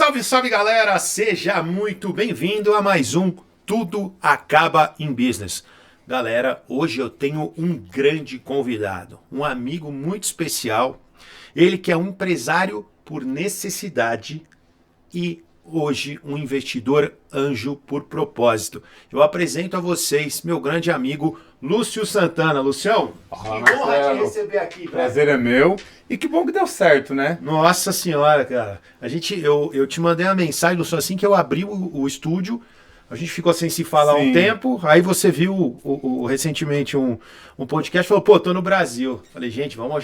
Salve, salve galera! Seja muito bem-vindo a mais um Tudo Acaba em Business. Galera, hoje eu tenho um grande convidado, um amigo muito especial. Ele que é um empresário por necessidade e hoje um investidor anjo por propósito. Eu apresento a vocês meu grande amigo Lúcio Santana. Lucião, que honra te receber aqui. Prazer é meu. E que bom que deu certo, né? Nossa senhora, cara. Eu te mandei uma mensagem, Lúcio, assim que eu abri o estúdio. A gente ficou sem se falar um tempo. Aí você viu recentemente um podcast e falou, pô, tô no Brasil. Falei, gente, vamos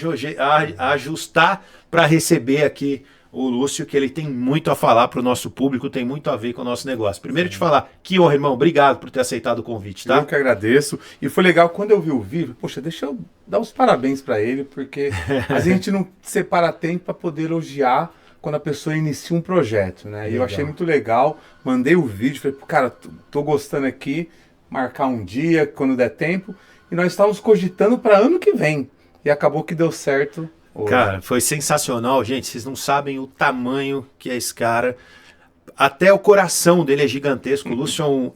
ajustar para receber aqui o Lúcio, que ele tem muito a falar para o nosso público, tem muito a ver com o nosso negócio. Primeiro te falar, que honra, irmão, obrigado por ter aceitado o convite, tá? Eu que agradeço. E foi legal, quando eu vi o vídeo, poxa, deixa eu dar os parabéns para ele, porque a gente não separa tempo para poder elogiar quando a pessoa inicia um projeto, né? Legal. E eu achei muito legal, mandei o vídeo, falei, cara, tô gostando aqui, marcar um dia, quando der tempo, e nós estávamos cogitando para ano que vem, e acabou que deu certo. Cara, foi sensacional, gente. Vocês não sabem o tamanho que é esse cara. Até o coração dele é gigantesco. O Lúcio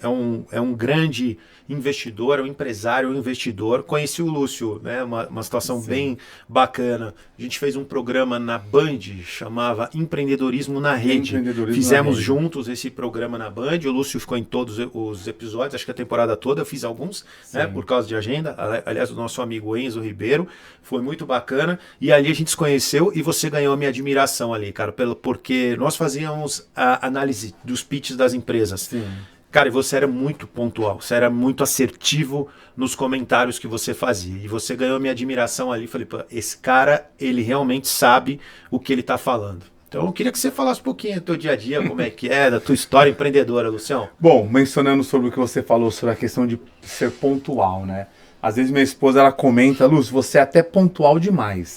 é um grande investidor, é um empresário, é um investidor. Conheci o Lúcio, né? Uma situação bem bacana. A gente fez um programa na Band, chamava Empreendedorismo na Rede. Fizemos juntos esse programa na Band. O Lúcio ficou em todos os episódios, acho que a temporada toda. Eu fiz alguns, né? Por causa de agenda. Aliás, o nosso amigo Enzo Ribeiro. Foi muito bacana. E ali a gente se conheceu e você ganhou a minha admiração ali, cara. Porque nós fazíamos a análise dos pitches das empresas. Sim. Cara, e você era muito pontual, você era muito assertivo nos comentários que você fazia. E você ganhou minha admiração ali. Falei, pô, esse cara, ele realmente sabe o que ele está falando. Então eu queria que você falasse um pouquinho do teu dia a dia, como é que é, da tua história empreendedora, Lucião. Bom, mencionando sobre o que você falou, sobre a questão de ser pontual, né? Às vezes minha esposa, ela comenta, Lúcio, você é até pontual demais.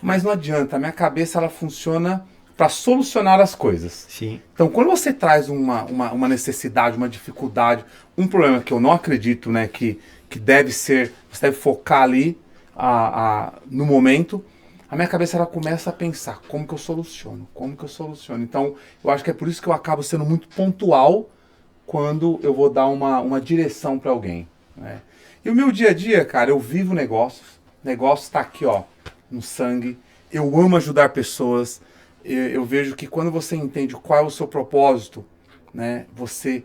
Mas não adianta, a minha cabeça, ela funciona para solucionar as coisas. Sim. Então, quando você traz uma necessidade, uma dificuldade, um problema que eu não acredito, né, que deve ser, você deve focar ali no momento, a minha cabeça ela começa a pensar, como que eu soluciono? Então, eu acho que é por isso que eu acabo sendo muito pontual quando eu vou dar uma direção para alguém, né? E o meu dia a dia, cara, eu vivo negócios está aqui, ó, no sangue, eu amo ajudar pessoas. Eu vejo que quando você entende qual é o seu propósito, né, você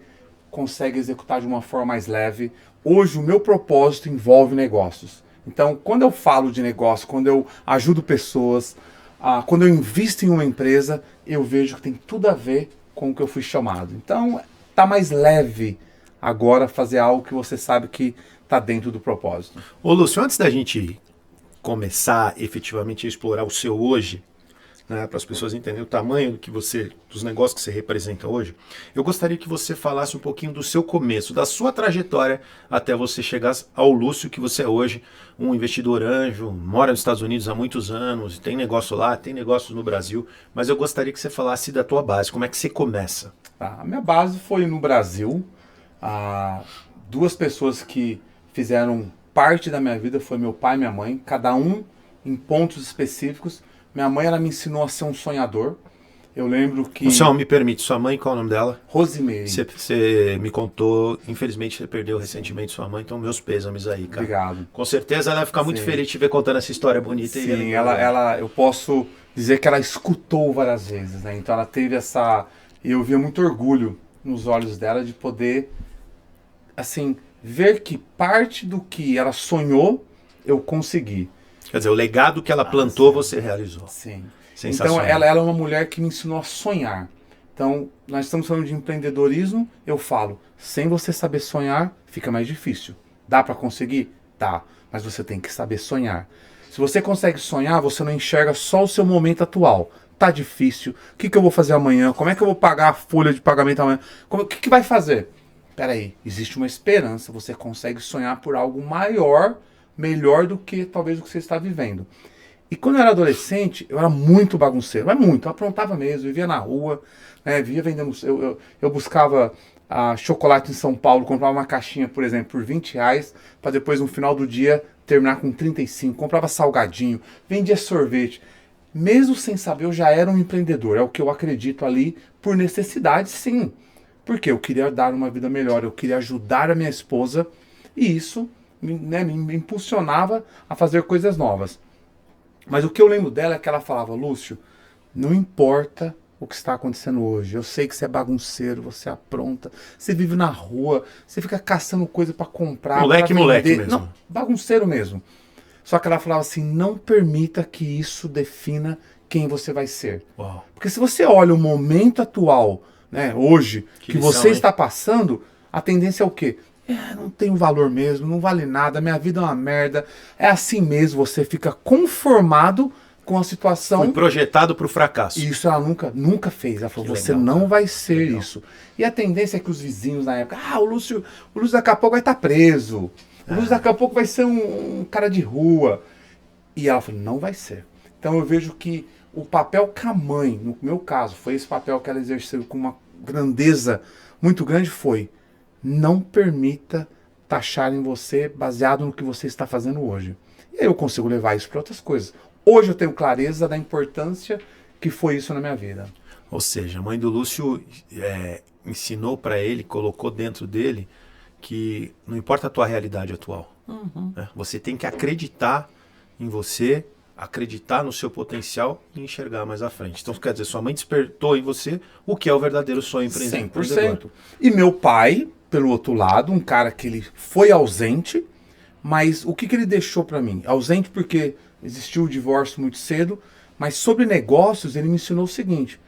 consegue executar de uma forma mais leve. Hoje o meu propósito envolve negócios. Então, quando eu falo de negócio, quando eu ajudo pessoas, quando eu invisto em uma empresa, eu vejo que tem tudo a ver com o que eu fui chamado. Então, tá mais leve agora fazer algo que você sabe que tá dentro do propósito. Ô Lúcio, antes da gente começar efetivamente a explorar o seu hoje, né, para as pessoas entenderem o tamanho dos negócios que você representa hoje, eu gostaria que você falasse um pouquinho do seu começo, da sua trajetória até você chegar ao Lúcio que você é hoje, um investidor anjo, mora nos Estados Unidos há muitos anos, tem negócio lá, tem negócios no Brasil, mas eu gostaria que você falasse da tua base, como é que você começa? A minha base foi no Brasil. Duas pessoas que fizeram parte da minha vida foi meu pai e minha mãe, cada um em pontos específicos. Minha mãe, ela me ensinou a ser um sonhador. Eu lembro que... O senhor me permite, sua mãe, qual é o nome dela? Rosimeire. Você me contou, infelizmente você perdeu recentemente sua mãe, então meus pêsames aí, cara. Obrigado. Com certeza ela vai ficar muito feliz de te ver contando essa história bonita. Sim, eu posso dizer que ela escutou várias vezes, né? Então ela teve essa... Eu via muito orgulho nos olhos dela de poder, assim, ver que parte do que ela sonhou, eu consegui. Quer dizer, o legado que ela plantou, você realizou. Sim. Sensacional. Então, ela é uma mulher que me ensinou a sonhar. Então, nós estamos falando de empreendedorismo, eu falo, sem você saber sonhar, fica mais difícil. Dá para conseguir? Dá. Mas você tem que saber sonhar. Se você consegue sonhar, você não enxerga só o seu momento atual. Tá difícil. O que eu vou fazer amanhã? Como é que eu vou pagar a folha de pagamento amanhã? O que vai fazer? Peraí, existe uma esperança. Você consegue sonhar por algo maior, melhor do que talvez o que você está vivendo. E quando eu era adolescente, eu era muito bagunceiro, mas muito, eu aprontava mesmo, vivia na rua, né, vivia vendendo, eu buscava chocolate em São Paulo, comprava uma caixinha, por exemplo, por R$20, para depois no final do dia terminar com 35, comprava salgadinho, vendia sorvete. mesmo sem saber, eu já era um empreendedor. É o que eu acredito ali, por necessidade, sim. Porque eu queria dar uma vida melhor, eu queria ajudar a minha esposa, e isso me impulsionava a fazer coisas novas. Mas o que eu lembro dela é que ela falava, Lúcio, não importa o que está acontecendo hoje. Eu sei que você é bagunceiro, você apronta, você vive na rua, você fica caçando coisa para comprar, moleque mesmo. Não, bagunceiro mesmo. Só que ela falava assim, não permita que isso defina quem você vai ser. Uau. Porque se você olha o momento atual, né, hoje, que lição, você hein? está passando, a tendência é o quê? Não tem valor mesmo, não vale nada, minha vida é uma merda. É assim mesmo, você fica conformado com a situação. Foi projetado para o fracasso. E isso ela nunca fez. Ela falou, Que você legal, não cara. vai ser Legal. isso. E a tendência é que os vizinhos na época, o Lúcio daqui a pouco vai estar preso. O Lúcio daqui a pouco vai ser um cara de rua. E ela falou, não vai ser. Então eu vejo que o papel que a mãe, no meu caso, foi esse papel que ela exerceu com uma grandeza muito grande, foi não permita taxarem você baseado no que você está fazendo hoje. E aí eu consigo levar isso para outras coisas. Hoje eu tenho clareza da importância que foi isso na minha vida. Ou seja, a mãe do Lúcio ensinou para ele, colocou dentro dele que não importa a tua realidade atual. Né? Você tem que acreditar em você, acreditar no seu potencial e enxergar mais à frente. Então, quer dizer, sua mãe despertou em você o que é o verdadeiro sonho empreendedor. 100%. E meu pai, pelo outro lado, um cara que ele foi ausente, mas o que ele deixou para mim? Ausente porque existiu o divórcio muito cedo, mas sobre negócios ele me ensinou o seguinte: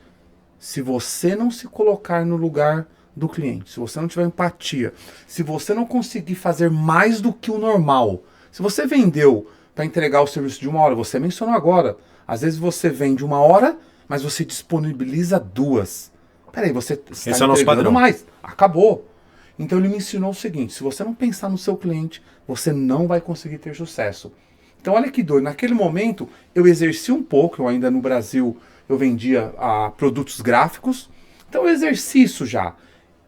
se você não se colocar no lugar do cliente, se você não tiver empatia, se você não conseguir fazer mais do que o normal, se você vendeu para entregar o serviço de 1 hora, você mencionou agora, às vezes você vende 1 hora, mas você disponibiliza 2. Peraí, você está Esse é o nosso padrão. mais, acabou. Então ele me ensinou o seguinte: se você não pensar no seu cliente, você não vai conseguir ter sucesso. Então olha que doido, naquele momento eu exerci um pouco, eu ainda no Brasil eu vendia produtos gráficos, então eu exerci isso já.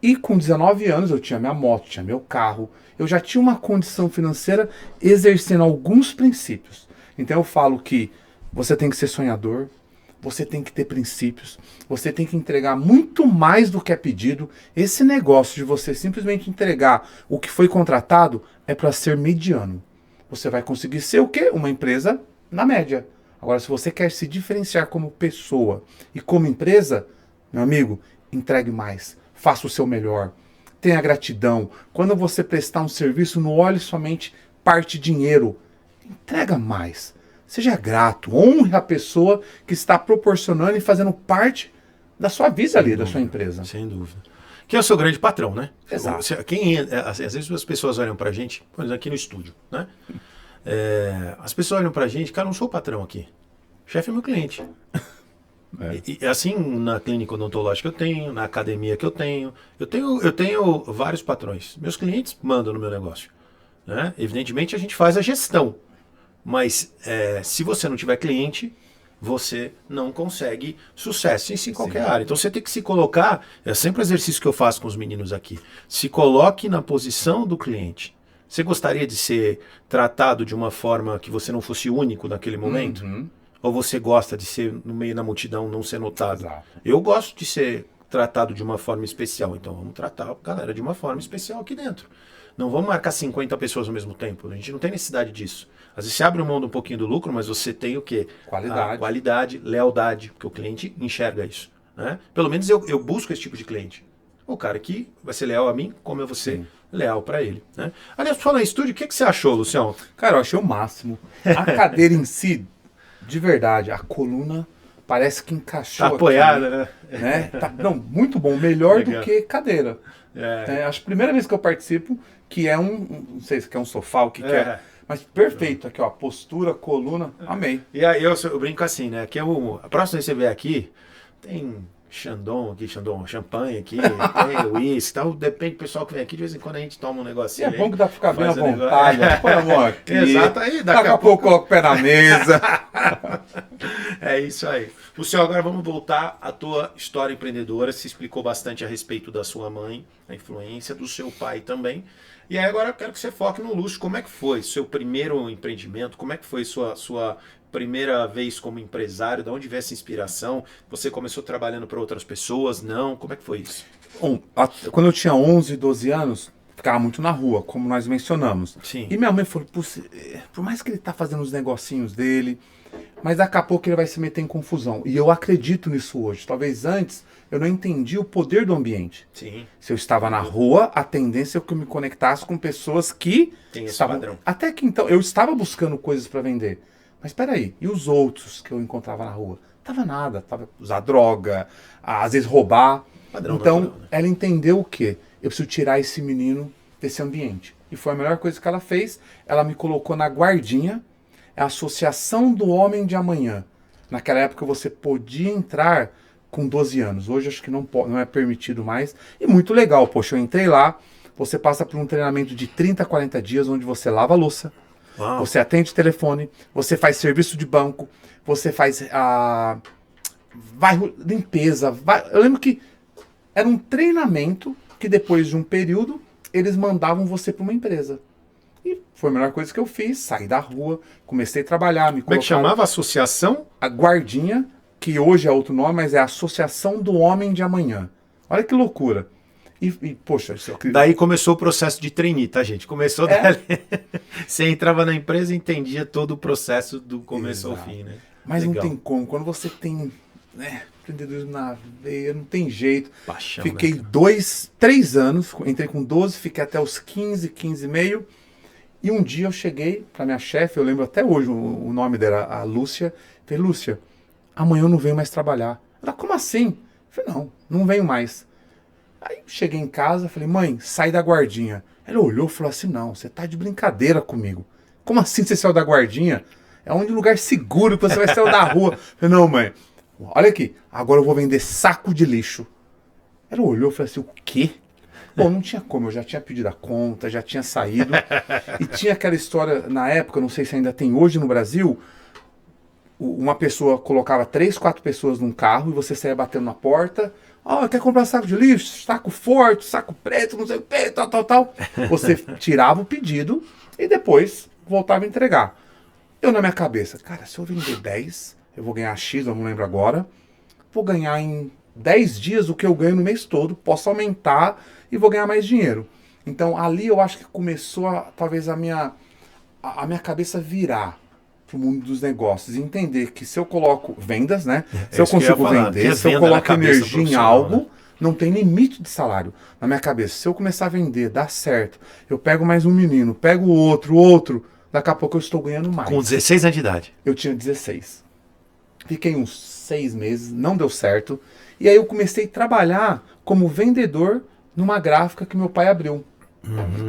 E com 19 anos eu tinha minha moto, tinha meu carro, eu já tinha uma condição financeira exercendo alguns princípios. Então eu falo que você tem que ser sonhador, você tem que ter princípios, você tem que entregar muito mais do que é pedido. Esse negócio de você simplesmente entregar o que foi contratado é para ser mediano. Você vai conseguir ser o quê? Uma empresa na média. Agora, se você quer se diferenciar como pessoa e como empresa, meu amigo, entregue mais, faça o seu melhor, tenha gratidão. Quando você prestar um serviço, não olhe somente parte dinheiro, entrega mais. Seja grato, honre a pessoa que está proporcionando e fazendo parte da sua vida ali, da sua empresa. Sem dúvida. Que é o seu grande patrão, né? Exato. Às vezes as pessoas olham pra gente, por exemplo, aqui no estúdio, né? As pessoas olham pra gente, cara, eu não sou o patrão aqui. O chefe é meu cliente. E assim, na clínica odontológica eu tenho, na academia que eu tenho vários patrões. Meus clientes mandam no meu negócio. Né? Evidentemente a gente faz a gestão. Mas se você não tiver cliente, você não consegue sucesso em qualquer área. Então você tem que se colocar, é sempre o exercício que eu faço com os meninos aqui, se coloque na posição do cliente. Você gostaria de ser tratado de uma forma que você não fosse único naquele momento? Ou você gosta de ser no meio da multidão, não ser notado? Exato. Eu gosto de ser tratado de uma forma especial, então vamos tratar a galera de uma forma especial aqui dentro. Não vamos marcar 50 pessoas ao mesmo tempo, a gente não tem necessidade disso. Às vezes você abre mão de um pouquinho do lucro, mas você tem o quê? Qualidade. A qualidade, lealdade, porque o cliente enxerga isso. Né? Pelo menos eu busco esse tipo de cliente. O cara que vai ser leal a mim, como eu vou ser leal para ele. Né? Aliás, falando em estúdio, o que você achou, Luciano? Cara, eu achei o máximo. A cadeira em si, de verdade, a coluna parece que encaixou Tá apoiada, aqui, né? Não, muito bom, melhor Legal. do que cadeira. Acho que a primeira vez que eu participo, que é não sei se quer um sofá, o que é, mas perfeito, aqui ó, postura, coluna, amei. E aí eu brinco assim, né? Que a próxima vez que você vier aqui, tem champanhe aqui, tem uísque e tal. Depende do pessoal que vem aqui, de vez em quando a gente toma um negocinho. É bom que dá pra ficar bem à faz um vontade. Põe a mão aqui. Exato, aí Daqui a pouco coloca o pé na mesa. É isso aí. Luciano, agora vamos voltar à tua história empreendedora. Se explicou bastante a respeito da sua mãe, a influência do seu pai também. E aí agora eu quero que você foque no Lúcio. Como é que foi seu primeiro empreendimento? Como é que foi sua primeira vez como empresário? De onde veio essa inspiração? Você começou trabalhando para outras pessoas? Não? Como é que foi isso? Bom, quando eu tinha 11, 12 anos, ficava muito na rua, como nós mencionamos. Sim. E minha mãe falou, por mais que ele tá fazendo os negocinhos dele, mas daqui a pouco ele vai se meter em confusão. E eu acredito nisso hoje. Talvez antes eu não entendi o poder do ambiente. Sim. Se eu estava na rua, a tendência é que eu me conectasse com pessoas que Tem esse estavam... padrão. Até que então, eu estava buscando coisas para vender. Mas peraí, e os outros que eu encontrava na rua? Tava nada, tava usar droga, às vezes roubar. Padrão Então, natural, né? ela entendeu o quê? Eu preciso tirar esse menino desse ambiente. E foi a melhor coisa que ela fez. Ela me colocou na guardinha, a Associação do Homem de Amanhã. Naquela época você podia entrar com 12 anos. Hoje acho que não é permitido mais. E muito legal, poxa, eu entrei lá, você passa por um treinamento de 30 a 40 dias, onde você lava a louça, Uau. você atende telefone, você faz serviço de banco, você faz limpeza. Eu lembro que era um treinamento que depois de um período, eles mandavam você para uma empresa. E foi a melhor coisa que eu fiz, saí da rua, comecei a trabalhar, me Como é que colocaram- chamava a associação? A Guardinha, que hoje é outro nome, mas é a Associação do Homem de Amanhã. Olha que loucura. E poxa, isso eu... Daí começou o processo de trainee, tá, gente? Começou É. dali. Você entrava na empresa e entendia todo o processo do começo ao Exato. fim, né? Mas Legal. não tem como. Quando você tem empreendedorismo na veia, não tem jeito. Paixão, Fiquei né, cara? 3 anos, entrei com 12, fiquei até os 15 e meio. E um dia eu cheguei para minha chefe, eu lembro até hoje o nome dela, a Lúcia. Falei, Lúcia, amanhã eu não venho mais trabalhar. Ela, como assim? Eu falei, não venho mais. Aí cheguei em casa, falei, mãe, sai da guardinha. Ela olhou e falou assim, não, você tá de brincadeira comigo. Como assim você saiu da guardinha? É um lugar seguro que você vai sair da rua. Eu falei, não, mãe, olha aqui, agora eu vou vender saco de lixo. Ela olhou e falou assim, o quê? Bom, não tinha como, eu já tinha pedido a conta, já tinha saído. E tinha aquela história, na época, não sei se ainda tem hoje no Brasil, uma pessoa colocava 3, 4 pessoas num carro e você saía batendo na porta. Quer comprar saco de lixo? Saco forte, saco preto, não sei o que, tal. Você tirava o pedido e depois voltava a entregar. Eu na minha cabeça, cara, se eu vender 10, eu vou ganhar X, eu não lembro agora. Vou ganhar em 10 dias o que eu ganho no mês todo, posso aumentar e vou ganhar mais dinheiro. Então ali eu acho que começou talvez a minha cabeça virar pro mundo dos negócios e entender que se eu coloco vendas, né? Se eu isso que eu ia consigo falar, vender, tinha se eu venda na coloco cabeça energia em profissional, algo, né? não tem limite de salário. Na minha cabeça, se eu começar a vender, dá certo, eu pego mais um menino, pego outro, daqui a pouco eu estou ganhando mais. Com 16 anos de idade. Eu tinha 16. Fiquei uns 6 meses, não deu certo. E aí eu comecei a trabalhar como vendedor numa gráfica que meu pai abriu.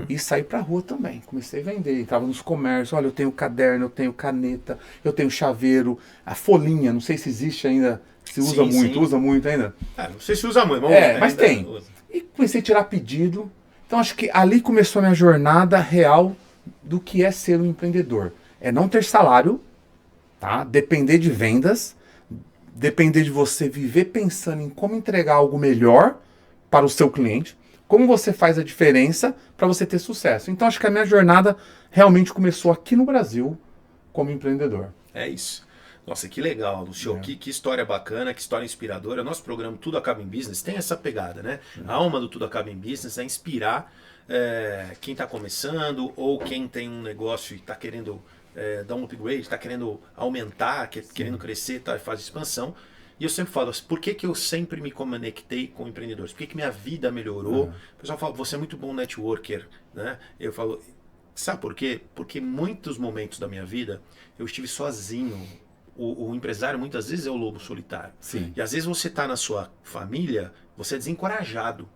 E saí pra rua também. Comecei a vender. Entrava nos comércios. Olha, eu tenho caderno, eu tenho caneta, eu tenho chaveiro, a folhinha, não sei se existe ainda. Se usa Sim, muito, sim. usa muito ainda. Não sei se usa muito, Mas tem. E comecei a tirar pedido. Então acho que ali começou a minha jornada real do que é ser um empreendedor. É não ter salário, tá? Depender de vendas, depender de você viver pensando em como entregar algo melhor para o seu cliente, como você faz a diferença para você ter sucesso. Então acho que a minha jornada realmente começou aqui no Brasil como empreendedor. É isso. Nossa, que legal, Lúcio. Que história bacana, que história inspiradora. Nosso programa Tudo Acaba em Business tem essa pegada, né? A alma do Tudo Acaba em Business é inspirar quem está começando ou quem tem um negócio e está querendo dar um upgrade, está querendo aumentar, querendo crescer, tá, faz expansão. E eu sempre falo assim, por que eu sempre me conectei com empreendedores? Por que minha vida melhorou? O pessoal fala, você é muito bom networker, né? Eu falo, sabe por quê? Porque muitos momentos da minha vida eu estive sozinho. O empresário muitas vezes é o lobo solitário. Sim. E às vezes você está na sua família, você é desencorajado.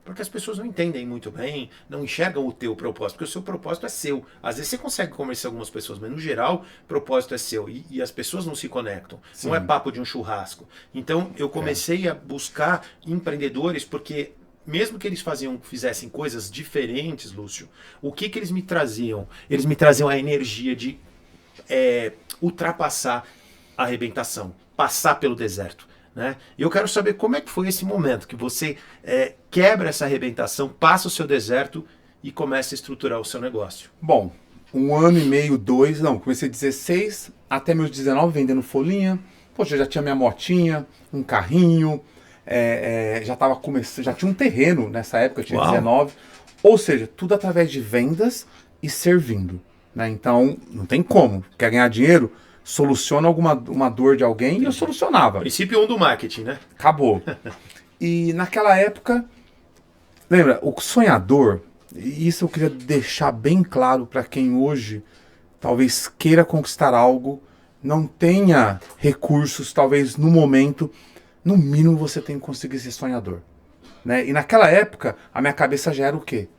Porque as pessoas não entendem muito bem, não enxergam o teu propósito, porque o seu propósito é seu. Às vezes você consegue convencer algumas pessoas, mas no geral o propósito é seu. E as pessoas não se conectam. Sim. Não é papo de um churrasco. Então eu comecei a buscar empreendedores, porque mesmo que eles fizessem coisas diferentes, Lúcio, o que eles me traziam? Eles me traziam a energia de ultrapassar a arrebentação, passar pelo deserto. Né? E eu quero saber como é que foi esse momento que você quebra essa arrebentação, passa o seu deserto e começa a estruturar o seu negócio. Bom, um ano e meio, dois, não, comecei 16 até meus 19 vendendo folhinha. Poxa, eu já tinha minha motinha, um carrinho, já tava começando, já tinha um terreno nessa época, eu tinha 19. Ou seja, tudo através de vendas e servindo, né? Então, não tem como. Quer ganhar dinheiro? Soluciona uma dor de alguém e eu solucionava. Princípio 1 do marketing, né? Acabou. E naquela época, lembra, o sonhador, e isso eu queria deixar bem claro para quem hoje talvez queira conquistar algo, não tenha recursos, talvez no momento, no mínimo você tem que conseguir ser sonhador, né? E naquela época, a minha cabeça já era o quê?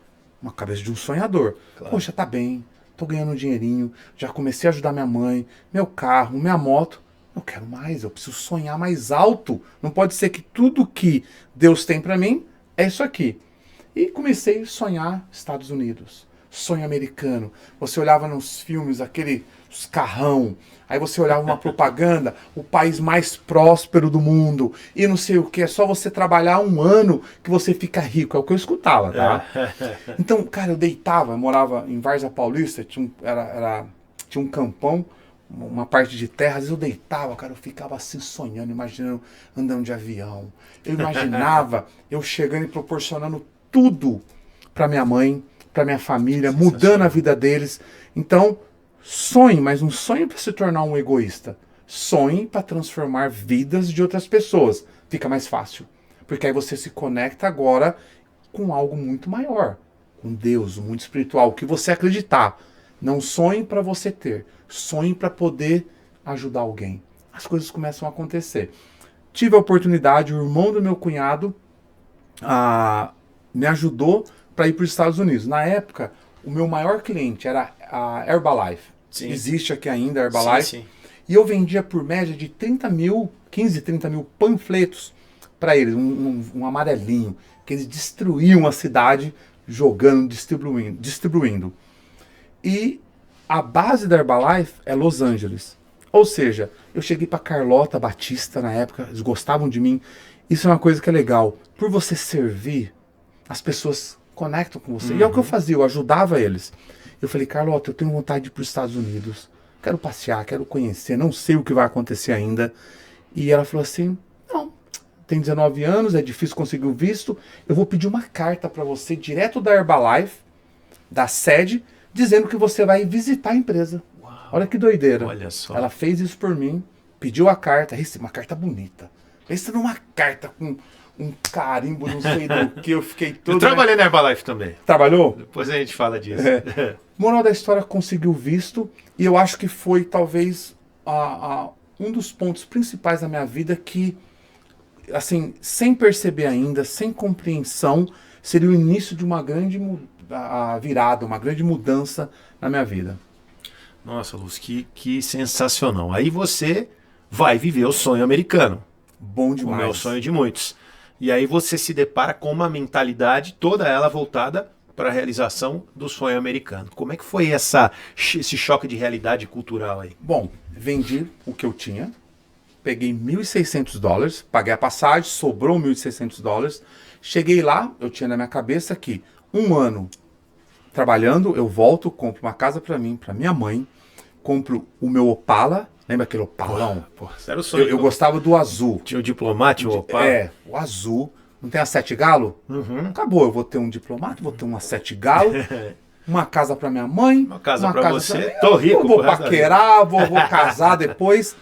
Uma cabeça de um sonhador. Claro. Poxa, tá bem, tô ganhando um dinheirinho, já comecei a ajudar minha mãe, meu carro, minha moto. Eu quero mais, eu preciso sonhar mais alto. Não pode ser que tudo que Deus tem para mim é isso aqui. E comecei a sonhar Estados Unidos, sonho americano. Você olhava nos filmes, os carrão, aí você olhava uma propaganda, o país mais próspero do mundo, e não sei o que, é só você trabalhar um ano que você fica rico, é o que eu escutava, tá? Então, cara, eu deitava, eu morava em Várzea Paulista, tinha um campão, uma parte de terra, às vezes eu deitava, cara, eu ficava assim sonhando, imaginando, andando de avião. Eu imaginava eu chegando e proporcionando tudo para minha mãe, para minha família, mudando a vida deles. Então, sonhe, mas não sonhe para se tornar um egoísta. Sonhe para transformar vidas de outras pessoas. Fica mais fácil. Porque aí você se conecta agora com algo muito maior. Com Deus, o mundo espiritual, o que você acreditar. Não sonhe para você ter. Sonhe para poder ajudar alguém. As coisas começam a acontecer. Tive a oportunidade, o irmão do meu cunhado me ajudou para ir para os Estados Unidos. Na época, o meu maior cliente era a Herbalife. Sim. Existe aqui ainda a Herbalife. Sim, sim. E eu vendia por média de 15, 30 mil panfletos para eles, um amarelinho, que eles destruíam a cidade jogando, distribuindo. E a base da Herbalife é Los Angeles. Ou seja, eu cheguei para Carlota Batista na época, eles gostavam de mim. Isso é uma coisa que é legal. Por você servir, as pessoas conectam com você. E é o que eu fazia, eu ajudava eles. Eu falei, Carlota, eu tenho vontade de ir para os Estados Unidos. Quero passear, quero conhecer, não sei o que vai acontecer ainda. E ela falou assim, não, tem 19 anos, é difícil conseguir o visto. Eu vou pedir uma carta para você, direto da Herbalife, da sede, dizendo que você vai visitar a empresa. Uau, olha que doideira. Olha só. Ela fez isso por mim, pediu a carta, recebi uma carta bonita. Recebi uma carta com um carimbo, não sei do que, eu fiquei todo... Eu trabalhei na Herbalife também. Trabalhou? Depois a gente fala disso. Moral da história, conseguiu visto, e eu acho que foi talvez um dos pontos principais da minha vida que, assim, sem perceber ainda, sem compreensão, seria o início de uma grande virada, uma grande mudança na minha vida. Nossa, Luz, que sensacional. Aí você vai viver o sonho americano. Bom demais. Como é o sonho de muitos. E aí você se depara com uma mentalidade, toda ela voltada para a realização do sonho americano. Como é que foi esse choque de realidade cultural aí? Bom, vendi o que eu tinha, peguei $1.600, paguei a passagem, sobrou $1.600, cheguei lá, eu tinha na minha cabeça que um ano trabalhando, eu volto, compro uma casa para mim, para minha mãe, compro o meu Opala. Lembra aquele Opalão? Porra, era o sonho. Eu gostava do azul. Tinha o Diplomate, o Opala? O azul. Não tem a 7 Galo? Acabou, eu vou ter um Diplomate, vou ter uma 7 Galo, uma casa pra minha mãe. Uma casa pra você. Tô rico. Eu vou paquerar, vou casar depois.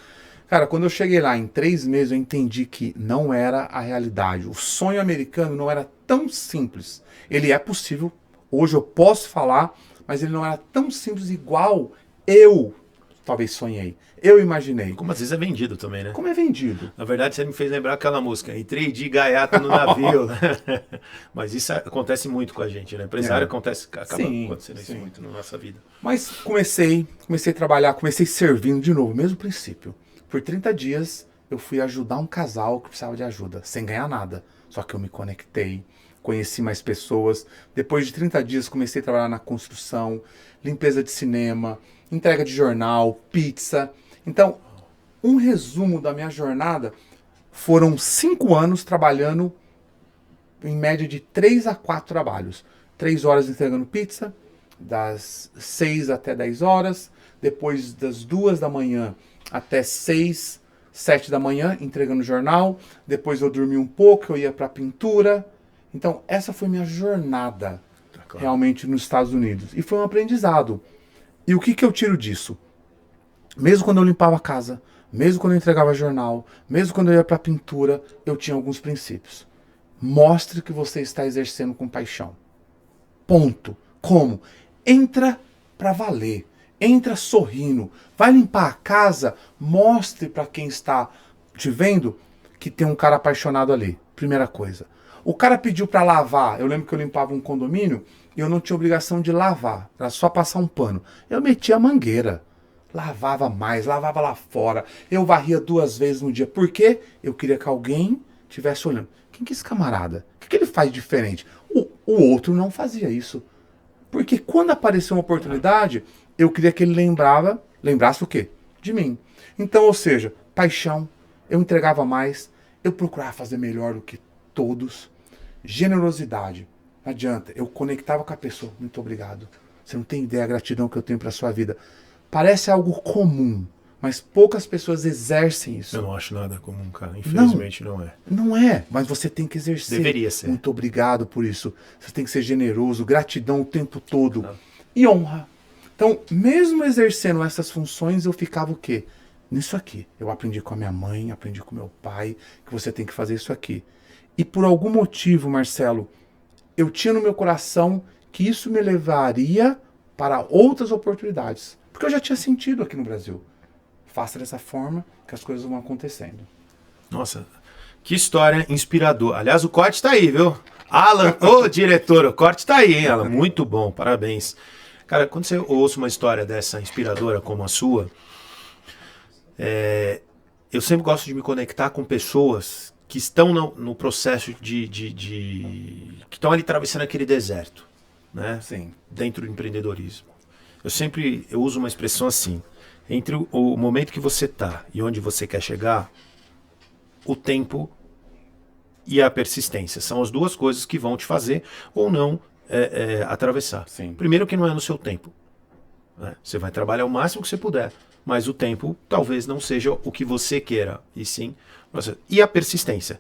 Cara, quando eu cheguei lá, em 3 meses, eu entendi que não era a realidade. O sonho americano não era tão simples. Ele é possível, hoje eu posso falar, mas ele não era tão simples igual eu talvez sonhei. Eu imaginei. Como às vezes é vendido também, né? Como é vendido. Na verdade, você me fez lembrar aquela música, entrei de gaiato no navio. Mas isso acontece muito com a gente, né? Empresário acaba acontecendo isso muito na nossa vida. Mas comecei a trabalhar, comecei servindo de novo, mesmo princípio. Por 30 dias, eu fui ajudar um casal que precisava de ajuda, sem ganhar nada. Só que eu me conectei, conheci mais pessoas. Depois de 30 dias, comecei a trabalhar na construção, limpeza de cinema, entrega de jornal, pizza. Então, um resumo da minha jornada foram 5 anos trabalhando em média de 3 a 4 trabalhos. 3 horas entregando pizza, das 6 até 10 horas, depois das 2 da manhã até 6, 7 da manhã, entregando jornal, depois eu dormi um pouco, eu ia para pintura. Então, essa foi minha jornada realmente nos Estados Unidos. E foi um aprendizado. E o que eu tiro disso? Mesmo quando eu limpava a casa, mesmo quando eu entregava jornal, mesmo quando eu ia para pintura, eu tinha alguns princípios. Mostre que você está exercendo com paixão. Ponto. Como? Entra para valer. Entra sorrindo. Vai limpar a casa, mostre para quem está te vendo que tem um cara apaixonado ali. Primeira coisa. O cara pediu para lavar. Eu lembro que eu limpava um condomínio e eu não tinha obrigação de lavar. Era só passar um pano. Eu metia a mangueira. Lavava mais, lavava lá fora. Eu varria 2 vezes no dia. Por quê? Eu queria que alguém estivesse olhando. Quem que é esse camarada? O que ele faz diferente? O outro não fazia isso. Porque quando apareceu uma oportunidade, eu queria que ele lembrasse o quê? De mim. Então, ou seja, paixão. Eu entregava mais. Eu procurava fazer melhor do que todos. Generosidade. Não adianta. Eu conectava com a pessoa. Muito obrigado. Você não tem ideia da gratidão que eu tenho para sua vida. Parece algo comum, mas poucas pessoas exercem isso. Eu não acho nada comum, cara. Infelizmente não é. Não é, mas você tem que exercer. Deveria ser. Muito obrigado por isso. Você tem que ser generoso, gratidão o tempo todo. Não. E honra. Então, mesmo exercendo essas funções, eu ficava o quê? Nisso aqui. Eu aprendi com a minha mãe, aprendi com meu pai, que você tem que fazer isso aqui. E por algum motivo, Marcelo, eu tinha no meu coração que isso me levaria para outras oportunidades. Porque eu já tinha sentido aqui no Brasil. Faça dessa forma que as coisas vão acontecendo. Nossa, que história inspiradora. Aliás, o corte tá aí, viu? Alan, ô diretor, o corte tá aí, hein, Alan? Muito bom, parabéns. Cara, quando você ouve uma história dessa inspiradora como a sua, eu sempre gosto de me conectar com pessoas que estão no processo que estão ali atravessando aquele deserto, né? Sim. Dentro do empreendedorismo. Eu uso uma expressão assim, entre o momento que você está e onde você quer chegar, o tempo e a persistência são as duas coisas que vão te fazer ou não atravessar. Sim. Primeiro que não é no seu tempo, né? Você vai trabalhar o máximo que você puder, mas o tempo talvez não seja o que você queira, e sim... E a persistência.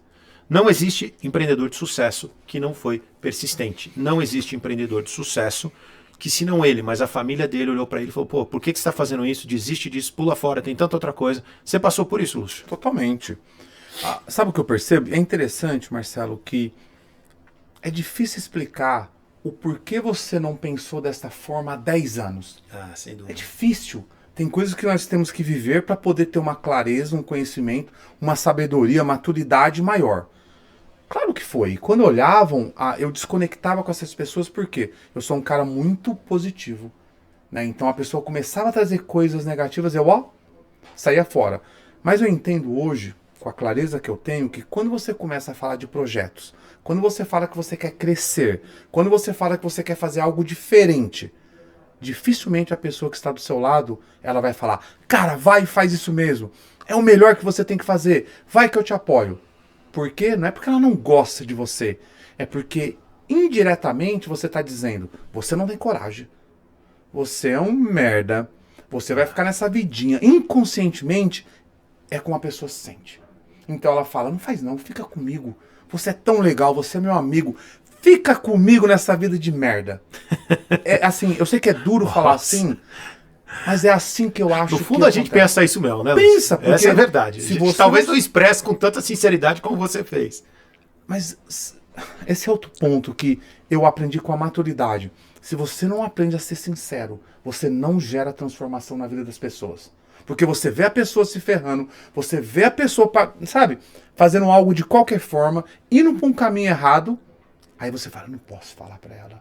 Não existe empreendedor de sucesso que não foi persistente. Não existe empreendedor de sucesso que, se não ele, mas a família dele olhou para ele e falou, pô, por que você está fazendo isso? Desiste disso, pula fora, tem tanta outra coisa. Você passou por isso, Lúcio? Totalmente. Sabe o que eu percebo? É interessante, Marcelo, que é difícil explicar o porquê você não pensou dessa forma há 10 anos. Sem dúvida. É difícil. Tem coisas que nós temos que viver para poder ter uma clareza, um conhecimento, uma sabedoria, maturidade maior. Claro que foi. Quando olhavam, eu desconectava com essas pessoas porque eu sou um cara muito positivo, né? Então a pessoa começava a trazer coisas negativas, eu saía fora. Mas eu entendo hoje, com a clareza que eu tenho, que quando você começa a falar de projetos, quando você fala que você quer crescer, quando você fala que você quer fazer algo diferente, dificilmente a pessoa que está do seu lado, ela vai falar, cara, vai e faz isso mesmo. É o melhor que você tem que fazer. Vai que eu te apoio. Por quê? Não é porque ela não gosta de você. É porque, indiretamente, você está dizendo, você não tem coragem. Você é um merda. Você vai ficar nessa vidinha. Inconscientemente, é como a pessoa se sente. Então ela fala, não faz não, fica comigo. Você é tão legal, você é meu amigo. Fica comigo nessa vida de merda. É assim, eu sei que é duro falar assim, mas é assim que eu acho. No fundo, a gente pensa isso mesmo, né, Lúcio? Pensa, porque essa é a verdade. Se você talvez não expresse com tanta sinceridade como você fez. Mas esse é outro ponto que eu aprendi com a maturidade. Se você não aprende a ser sincero, você não gera transformação na vida das pessoas. Porque você vê a pessoa se ferrando, você vê a pessoa, sabe, fazendo algo de qualquer forma, indo para um caminho errado, aí você fala, não posso falar para ela.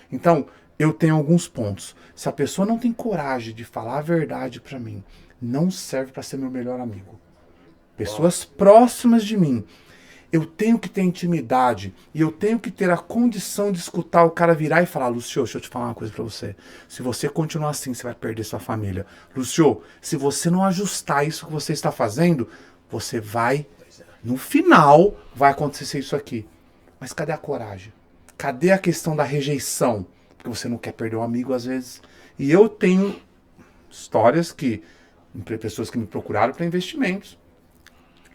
Então, eu tenho alguns pontos. Se a pessoa não tem coragem de falar a verdade para mim, não serve para ser meu melhor amigo. Pessoas próximas de mim, eu tenho que ter intimidade e eu tenho que ter a condição de escutar o cara virar e falar, Lúcio, deixa eu te falar uma coisa pra você. Se você continuar assim, você vai perder sua família. Lúcio, se você não ajustar isso que você está fazendo, você vai, no final, vai acontecer isso aqui. Mas cadê a coragem? Cadê a questão da rejeição? porque você não quer perder um amigo às vezes. E eu tenho histórias que, pessoas que me procuraram para investimentos,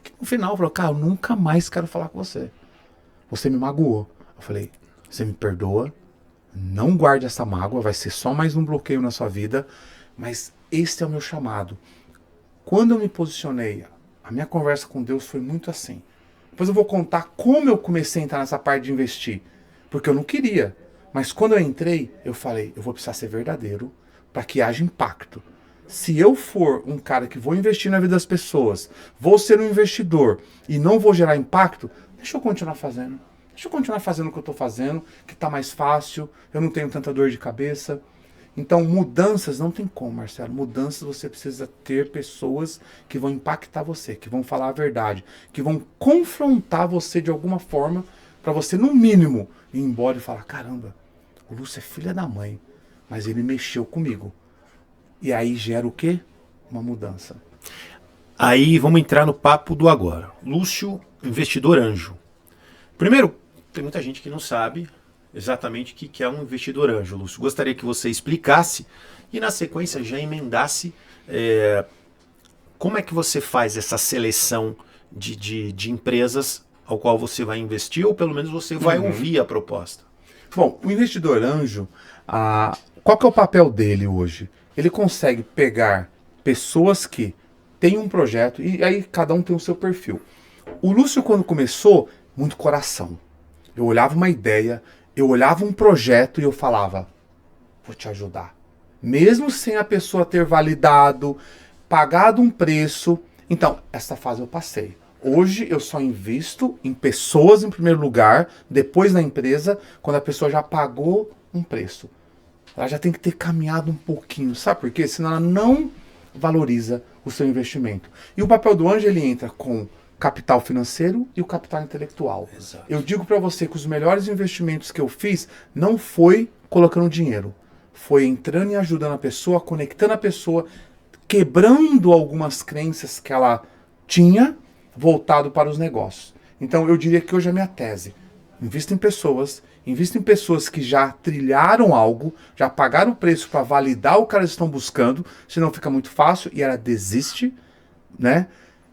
que no final falaram, cara, eu nunca mais quero falar com você. Você me magoou. Eu falei, você me perdoa, não guarde essa mágoa, vai ser só mais um bloqueio na sua vida, mas esse é o meu chamado. Quando eu me posicionei, a minha conversa com Deus foi muito assim. Depois eu vou contar como eu comecei a entrar nessa parte de investir. Porque eu não queria. Mas quando eu entrei, eu falei, eu vou precisar ser verdadeiro para que haja impacto. Se eu for um cara que vou investir na vida das pessoas, vou ser um investidor e não vou gerar impacto, deixa eu continuar fazendo. Deixa eu continuar fazendo o que eu estou fazendo, que está mais fácil, eu não tenho tanta dor de cabeça. Então, mudanças não tem como, Marcelo. Mudanças você precisa ter pessoas que vão impactar você, que vão falar a verdade, que vão confrontar você de alguma forma, para você, no mínimo, ir embora e falar, caramba, o Lúcio é filha da mãe, mas ele mexeu comigo. E aí gera o quê? Uma mudança. Aí vamos entrar no papo do agora. Lúcio, investidor anjo. Primeiro, tem muita gente que não sabe exatamente o que é um investidor anjo, Lúcio. Gostaria que você explicasse e, na sequência, já emendasse como é que você faz essa seleção de empresas ao qual você vai investir, ou pelo menos você vai ouvir a proposta. Bom, o investidor anjo, qual que é o papel dele hoje? Ele consegue pegar pessoas que têm um projeto, e aí cada um tem o seu perfil. O Lúcio, quando começou, muito coração. Eu olhava uma ideia, eu olhava um projeto e eu falava, vou te ajudar. Mesmo sem a pessoa ter validado, pagado um preço. Então, essa fase eu passei. Hoje eu só invisto em pessoas em primeiro lugar, depois na empresa, quando a pessoa já pagou um preço. Ela já tem que ter caminhado um pouquinho, sabe por quê? Senão ela não valoriza o seu investimento. E o papel do anjo, ele entra com capital financeiro e o capital intelectual. Exato. Eu digo para você que os melhores investimentos que eu fiz não foi colocando dinheiro, foi entrando e ajudando a pessoa, conectando a pessoa, quebrando algumas crenças que ela tinha voltado para os negócios. Então eu diria que hoje é a minha tese. Invista em pessoas que já trilharam algo, já pagaram o preço para validar o que elas estão buscando, senão fica muito fácil e ela desiste, né?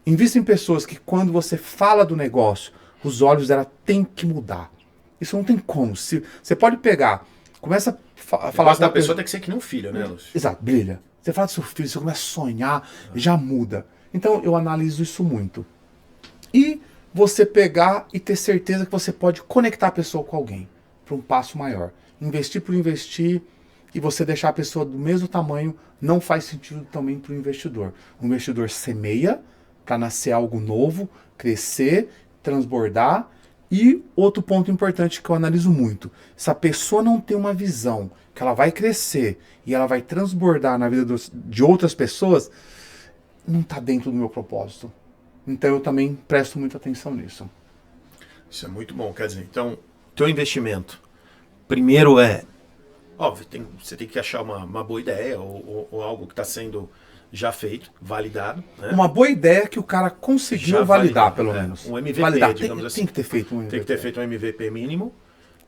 Invista em pessoas que quando você fala do negócio, os olhos dela têm que mudar. Isso não tem como. Se você pode pegar, começa a falar da pessoa tem que ser que nem um filho, né, Lúcio? Exato, brilha. Você fala do seu filho, você começa a sonhar, já muda. Então eu analiso isso muito. E você pegar e ter certeza que você pode conectar a pessoa com alguém para um passo maior. Investir por investir e você deixar a pessoa do mesmo tamanho não faz sentido também para o investidor. O investidor semeia para nascer algo novo, crescer, transbordar. E outro ponto importante que eu analiso muito, se a pessoa não tem uma visão que ela vai crescer e ela vai transbordar na vida de outras pessoas, não está dentro do meu propósito. Então eu também presto muita atenção nisso. Isso é muito bom, quer dizer, então, teu investimento, primeiro óbvio, você tem que achar uma boa ideia ou algo que está sendo já feito, validado. Né? Uma boa ideia que o cara conseguiu Já validar, pelo menos. Um MVP, validar. digamos assim. Tem que ter feito um MVP. Tem que ter feito um MVP mínimo,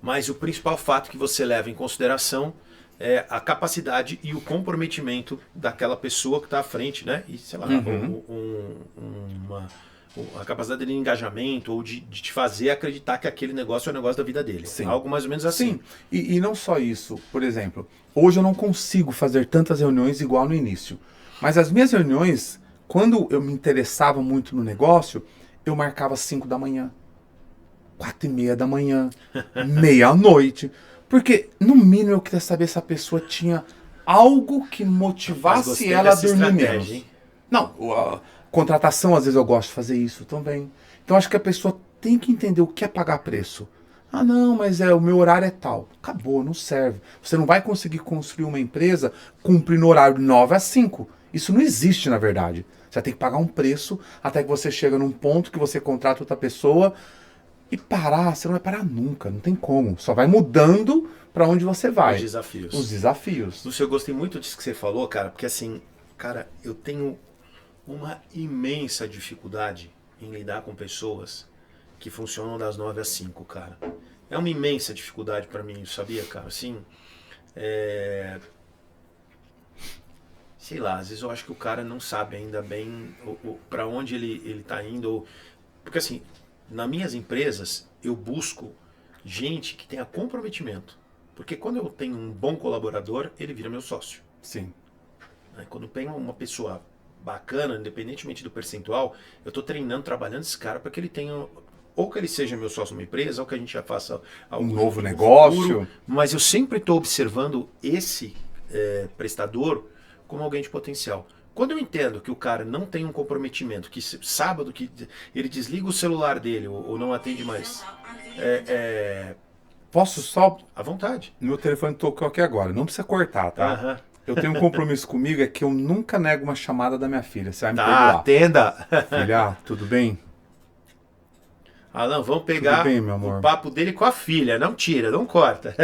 mas o principal fato que você leva em consideração é a capacidade e o comprometimento daquela pessoa que está à frente, né? E, sei lá, a capacidade de engajamento ou de te fazer acreditar que aquele negócio é o negócio da vida dele. Sim. Algo mais ou menos assim. Sim, e não só isso. Por exemplo, hoje eu não consigo fazer tantas reuniões igual no início. Mas as minhas reuniões, quando eu me interessava muito no negócio, eu marcava 5 da manhã, 4:30 da manhã, meia-noite. Porque, no mínimo, eu queria saber se a pessoa tinha algo que motivasse ela a dormir menos. Hein? Não, contratação, às vezes eu gosto de fazer isso também. Então, acho que a pessoa tem que entender o que é pagar preço. Ah, não, mas o meu horário é tal. Acabou, não serve. Você não vai conseguir construir uma empresa cumprindo o horário de 9 às 5. Isso não existe, na verdade. Você vai ter que pagar um preço até que você chega num ponto que você contrata outra pessoa e parar, você não vai parar nunca, não tem como. Só vai mudando para onde você vai. Os desafios. Os desafios. Lúcio, eu gostei muito disso que você falou, cara, porque assim, cara, eu tenho uma imensa dificuldade em lidar com pessoas que funcionam das 9 às 5, cara. É uma imensa dificuldade para mim, sabia, cara? Assim, Sei lá, às vezes eu acho que o cara não sabe ainda bem para onde ele está indo. Porque assim, nas minhas empresas, eu busco gente que tenha comprometimento. Porque quando eu tenho um bom colaborador, ele vira meu sócio. Sim. Quando eu tenho uma pessoa bacana, independentemente do percentual, eu estou treinando, trabalhando esse cara para que ele tenha... Ou que ele seja meu sócio numa empresa, ou que a gente já faça um novo negócio. Futuro, mas eu sempre estou observando esse prestador como alguém de potencial. Quando eu entendo que o cara não tem um comprometimento, que sábado que ele desliga o celular dele ou não atende mais, Posso só... à vontade. Meu telefone tocou aqui agora, não precisa cortar, tá? Aham. Eu tenho um compromisso comigo, é que eu nunca nego uma chamada da minha filha. Você vai me Tá, perdoar. atenda. Filha, tudo bem? Alan, vamos pegar bem, meu amor? o papo dele com a filha. Não tira, não corta.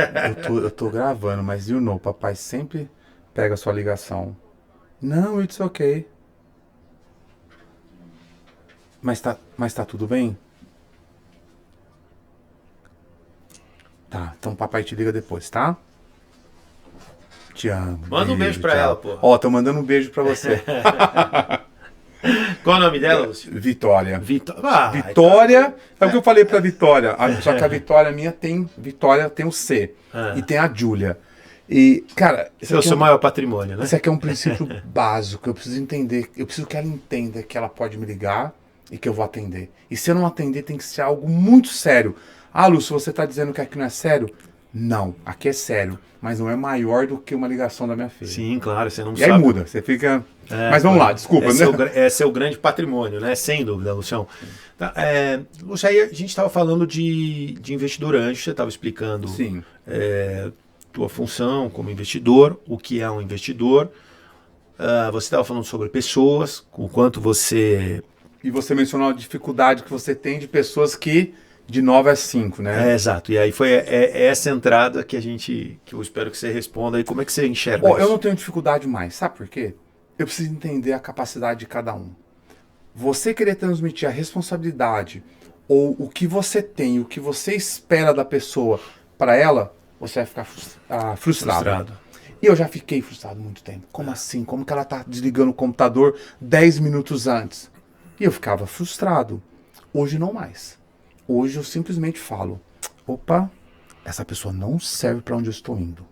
Eu tô gravando, mas you know, papai sempre pega a sua ligação. Não, it's okay. Mas tá tudo bem? Tá, então papai te liga depois, tá? Te amo. Manda um beijo pra tchau. ela, pô. Ó, tô mandando um beijo pra você. Qual o nome dela, Lúcio? Vitória. Vitória. Vitória, é o que eu falei pra Vitória. Só que a Vitória minha tem o C. E tem a Júlia. E, cara... Esse é o seu maior patrimônio, né? Esse aqui é um princípio básico. Eu preciso entender. Eu preciso que ela entenda que ela pode me ligar e que eu vou atender. E se eu não atender, tem que ser algo muito sério. Ah, Lúcio, você tá dizendo que aqui não é sério? Não, aqui é sério. Mas não é maior do que uma ligação da minha filha. Sim, claro, você não E sabe. aí muda, você fica... Mas vamos lá, desculpa. É seu grande patrimônio, né? Sem dúvida, Lucião. Tá, Lúcio, aí a gente estava falando de investidor anjo, você estava explicando Sim. Tua função como investidor, o que é um investidor. Você estava falando sobre pessoas, o quanto você... E você mencionou a dificuldade que você tem de pessoas que de 9 a 5, né? Exato. E aí foi essa entrada que eu espero que você responda aí. Como é que você enxerga isso? Eu não tenho dificuldade mais. Sabe por quê? Eu preciso entender a capacidade de cada um. Você querer transmitir a responsabilidade ou o que você tem, o que você espera da pessoa para ela, você vai ficar frustrado. E eu já fiquei frustrado há muito tempo. Como assim? Como que ela tá desligando o computador 10 minutos antes? E eu ficava frustrado. Hoje não mais. Hoje eu simplesmente falo, opa, essa pessoa não serve para onde eu estou indo.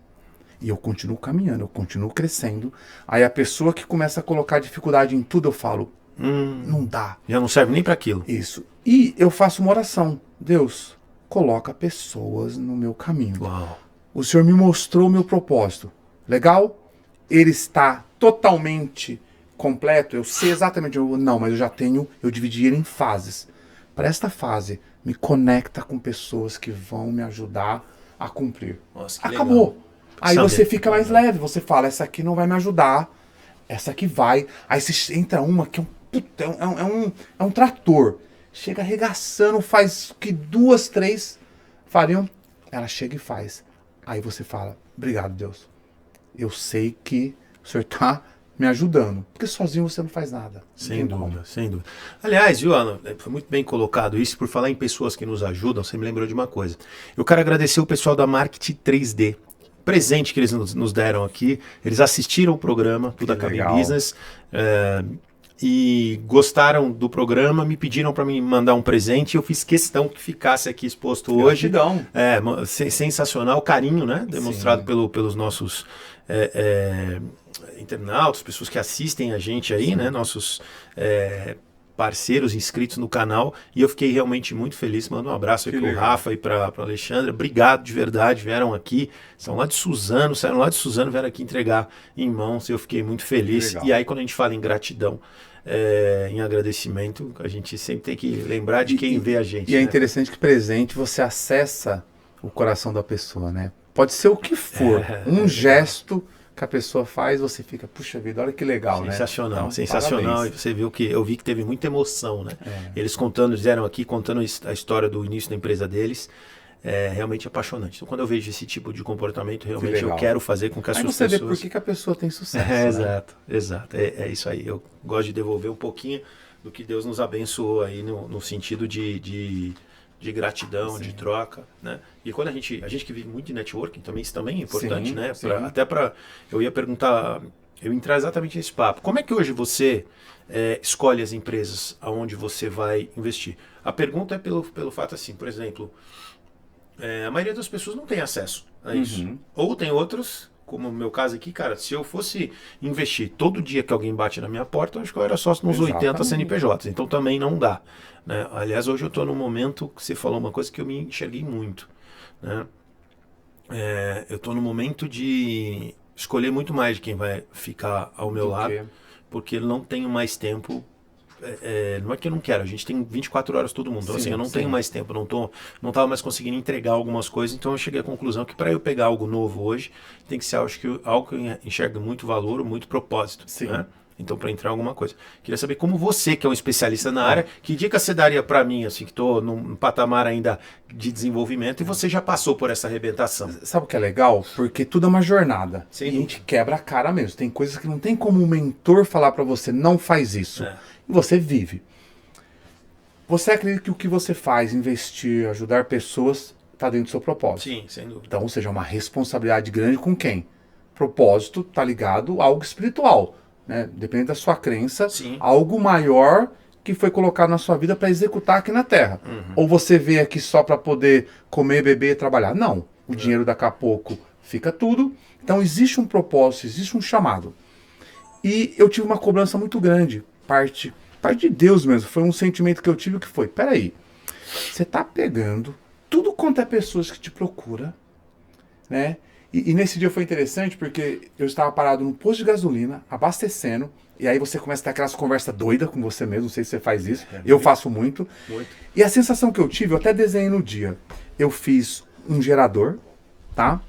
E eu continuo caminhando, eu continuo crescendo. Aí a pessoa que começa a colocar dificuldade em tudo, eu falo, não dá. Já não serve nem para aquilo. Isso. E eu faço uma oração. Deus, coloca pessoas no meu caminho. Uau. O Senhor me mostrou o meu propósito. Legal? Ele está totalmente completo? Eu sei exatamente. Não, mas eu dividi ele em fases. Para esta fase, me conecta com pessoas que vão me ajudar a cumprir. Nossa, que acabou. legal. Aí você fica mais leve. Você fala, essa aqui não vai me ajudar. Essa aqui vai. Aí você entra uma que é um trator. Chega arregaçando, faz que 2, 3 fariam. Ela chega e faz. Aí você fala, obrigado, Deus. Eu sei que o Senhor está me ajudando. Porque sozinho você não faz nada. Sem dúvida, sem dúvida. Aliás, viu, Alan, foi muito bem colocado isso. Por falar em pessoas que nos ajudam, você me lembrou de uma coisa. Eu quero agradecer o pessoal da Marketing 3D. Presente que eles nos deram aqui. Eles assistiram o programa, Tudo Acaba em Business. E gostaram do programa, me pediram para me mandar um presente e eu fiz questão que ficasse aqui exposto hoje. Sensacional, carinho, né? Demonstrado pelos nossos internautas, pessoas que assistem a gente aí, né? Nossos parceiros inscritos no canal. E eu fiquei realmente muito feliz. Mando um abraço aí pro Rafa e pra Alexandra. Obrigado de verdade, vieram aqui. São lá de Suzano, saíram lá de Suzano, vieram aqui entregar em mãos. Eu fiquei muito feliz. E aí quando a gente fala em gratidão, em agradecimento, a gente sempre tem que lembrar de quem vê a gente. E é interessante que presente você acessa o coração da pessoa, né? Pode ser o que for, gesto que a pessoa faz, você fica, puxa vida, olha que legal, sensacional, né? Então, sensacional. parabéns. E você viu eu vi que teve muita emoção, né? Eles vieram aqui contando a história do início da empresa deles. É realmente apaixonante. Então, quando eu vejo esse tipo de comportamento, realmente eu quero fazer com que as Aí suas você pessoas... vê por que a pessoa tem sucesso. Né? Exato. É isso aí. Eu gosto de devolver um pouquinho do que Deus nos abençoou aí no sentido de de gratidão, Sim. de troca, né? E quando a gente que vive muito de networking também, isso também é importante, Sim, né? sim. Eu ia perguntar, eu ia entrar exatamente nesse papo. Como é que hoje você escolhe as empresas aonde você vai investir? A pergunta é pelo fato assim, por exemplo, a maioria das pessoas não tem acesso a isso. Uhum. Ou tem outros, como o meu caso aqui, cara, se eu fosse investir todo dia que alguém bate na minha porta, eu acho que eu era sócio nos 80 Exatamente. CNPJs, então também não dá. Né? Aliás, hoje eu estou num momento que você falou uma coisa que eu me enxerguei muito. Né? Eu estou no momento de escolher muito mais de quem vai ficar ao meu Do lado, quê? porque eu não tenho mais tempo. Não é que eu não quero, a gente tem 24 horas todo mundo. Então, Sim, assim, eu não sim. tenho mais tempo, não estava mais conseguindo entregar algumas coisas, então eu cheguei à conclusão que para eu pegar algo novo hoje, tem que ser algo que eu enxergue muito valor, muito propósito. Sim. Né? Então, para entrar em alguma coisa. Queria saber como você, que é um especialista na área, que dica você daria para mim, assim, que estou num patamar ainda de desenvolvimento e você já passou por essa arrebentação. Sabe o que é legal? Porque tudo é uma jornada. Sem E a gente quebra a cara mesmo. Tem coisas que não tem como um mentor falar pra você, não faz isso. É. E você vive. Você acredita que o que você faz, investir, ajudar pessoas, está dentro do seu propósito. Sim, sem dúvida. Então, ou seja, é uma responsabilidade grande com quem? Propósito está ligado a algo espiritual. Né? Depende da sua crença, Sim. algo maior que foi colocado na sua vida para executar aqui na Terra. Ou você veio aqui só para poder comer, beber e trabalhar. Não. O dinheiro daqui a pouco fica tudo. Então existe um propósito, existe um chamado. E eu tive uma cobrança muito grande, parte de Deus mesmo. Foi um sentimento que eu tive que foi, peraí, você tá pegando tudo quanto é pessoas que te procura, né? E nesse dia foi interessante porque eu estava parado num posto de gasolina, abastecendo, e aí você começa a ter aquelas conversas doidas com você mesmo, não sei se você faz isso, eu faço muito. E a sensação que eu tive, eu até desenhei no dia, eu fiz um gerador, tá?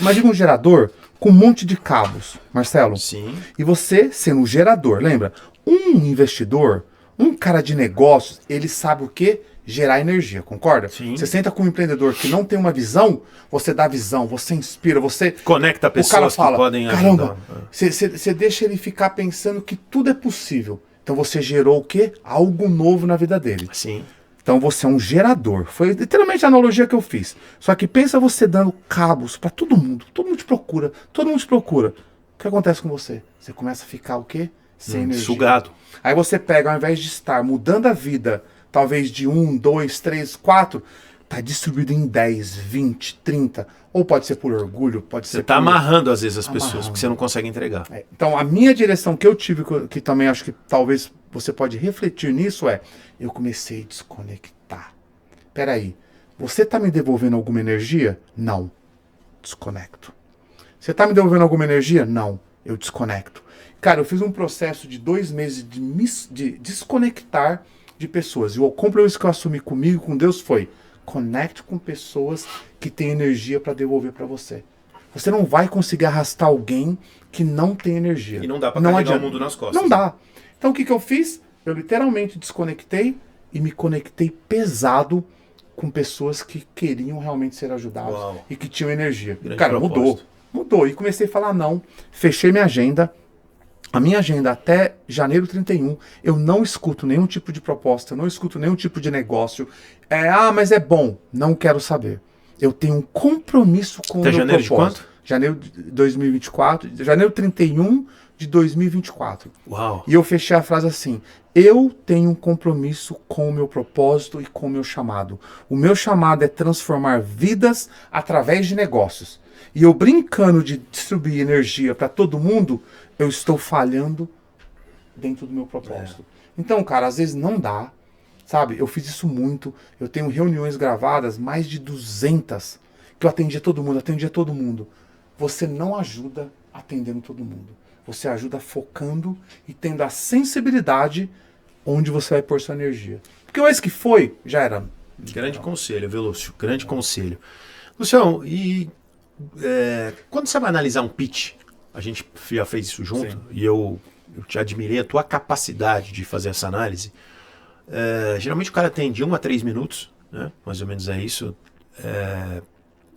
Imagina um gerador com um monte de cabos, Marcelo. Sim. E você sendo um gerador, lembra? Um investidor, um cara de negócios, ele sabe o quê? Gerar energia, concorda? Sim. Você senta com um empreendedor que não tem uma visão, você dá visão, você inspira, você... Conecta O cara pessoas fala, que podem caramba, ajudar. você deixa ele ficar pensando que tudo é possível. Então você gerou o quê? Algo novo na vida dele. Sim. Então você é um gerador. Foi literalmente a analogia que eu fiz. Só que pensa você dando cabos para todo mundo te procura, todo mundo te procura. O que acontece com você? Você começa a ficar o quê? Sem energia. Sugado. Aí você pega, ao invés de estar mudando a vida, talvez de 1, 2, 3, 4, tá distribuído em 10, 20, 30. Ou pode ser por orgulho, pode ser Você está por... amarrando às vezes as Amarrando. pessoas, porque você não consegue entregar. Então a minha direção que eu tive, que também acho que talvez você pode refletir nisso, eu comecei a desconectar. Peraí, você tá me devolvendo alguma energia? Não. Desconecto. Você tá me devolvendo alguma energia? Não. Eu desconecto. Cara, eu fiz um processo de 2 meses de desconectar de pessoas. E o compromisso que eu assumi comigo, com Deus, foi: conecte com pessoas que têm energia para devolver para você. Você não vai conseguir arrastar alguém que não tem energia. E não dá para carregar adianta. o mundo nas costas. Não dá. Então o que eu fiz? Eu literalmente desconectei e me conectei pesado com pessoas que queriam realmente ser ajudadas. Uau. E que tinham energia. Grande Cara, propósito. mudou. E comecei a falar não. Fechei minha agenda. A minha agenda até janeiro 31, eu não escuto nenhum tipo de proposta, eu não escuto nenhum tipo de negócio. Mas é bom. Não quero saber. Eu tenho um compromisso com Até o meu janeiro de propósito. quanto? Janeiro de 2024, janeiro 31 de 2024. Uau. E eu fechei a frase assim: eu tenho um compromisso com o meu propósito e com o meu chamado. O meu chamado é transformar vidas através de negócios. E eu brincando de distribuir energia para todo mundo, eu estou falhando dentro do meu propósito. Então, cara, às vezes não dá, sabe? Eu fiz isso muito. Eu tenho reuniões gravadas, mais de 200, que eu atendia todo mundo. Você não ajuda atendendo todo mundo. Você ajuda focando e tendo a sensibilidade onde você vai pôr sua energia. Porque o esse que foi, já era. Grande conselho, viu, Lúcio? Grande conselho. Lucião, e quando você vai analisar um pitch, a gente já fez isso junto, Sim. e eu te admirei a tua capacidade de fazer essa análise. Geralmente o cara tem de 1 a 3 minutos, né? Mais ou menos é isso,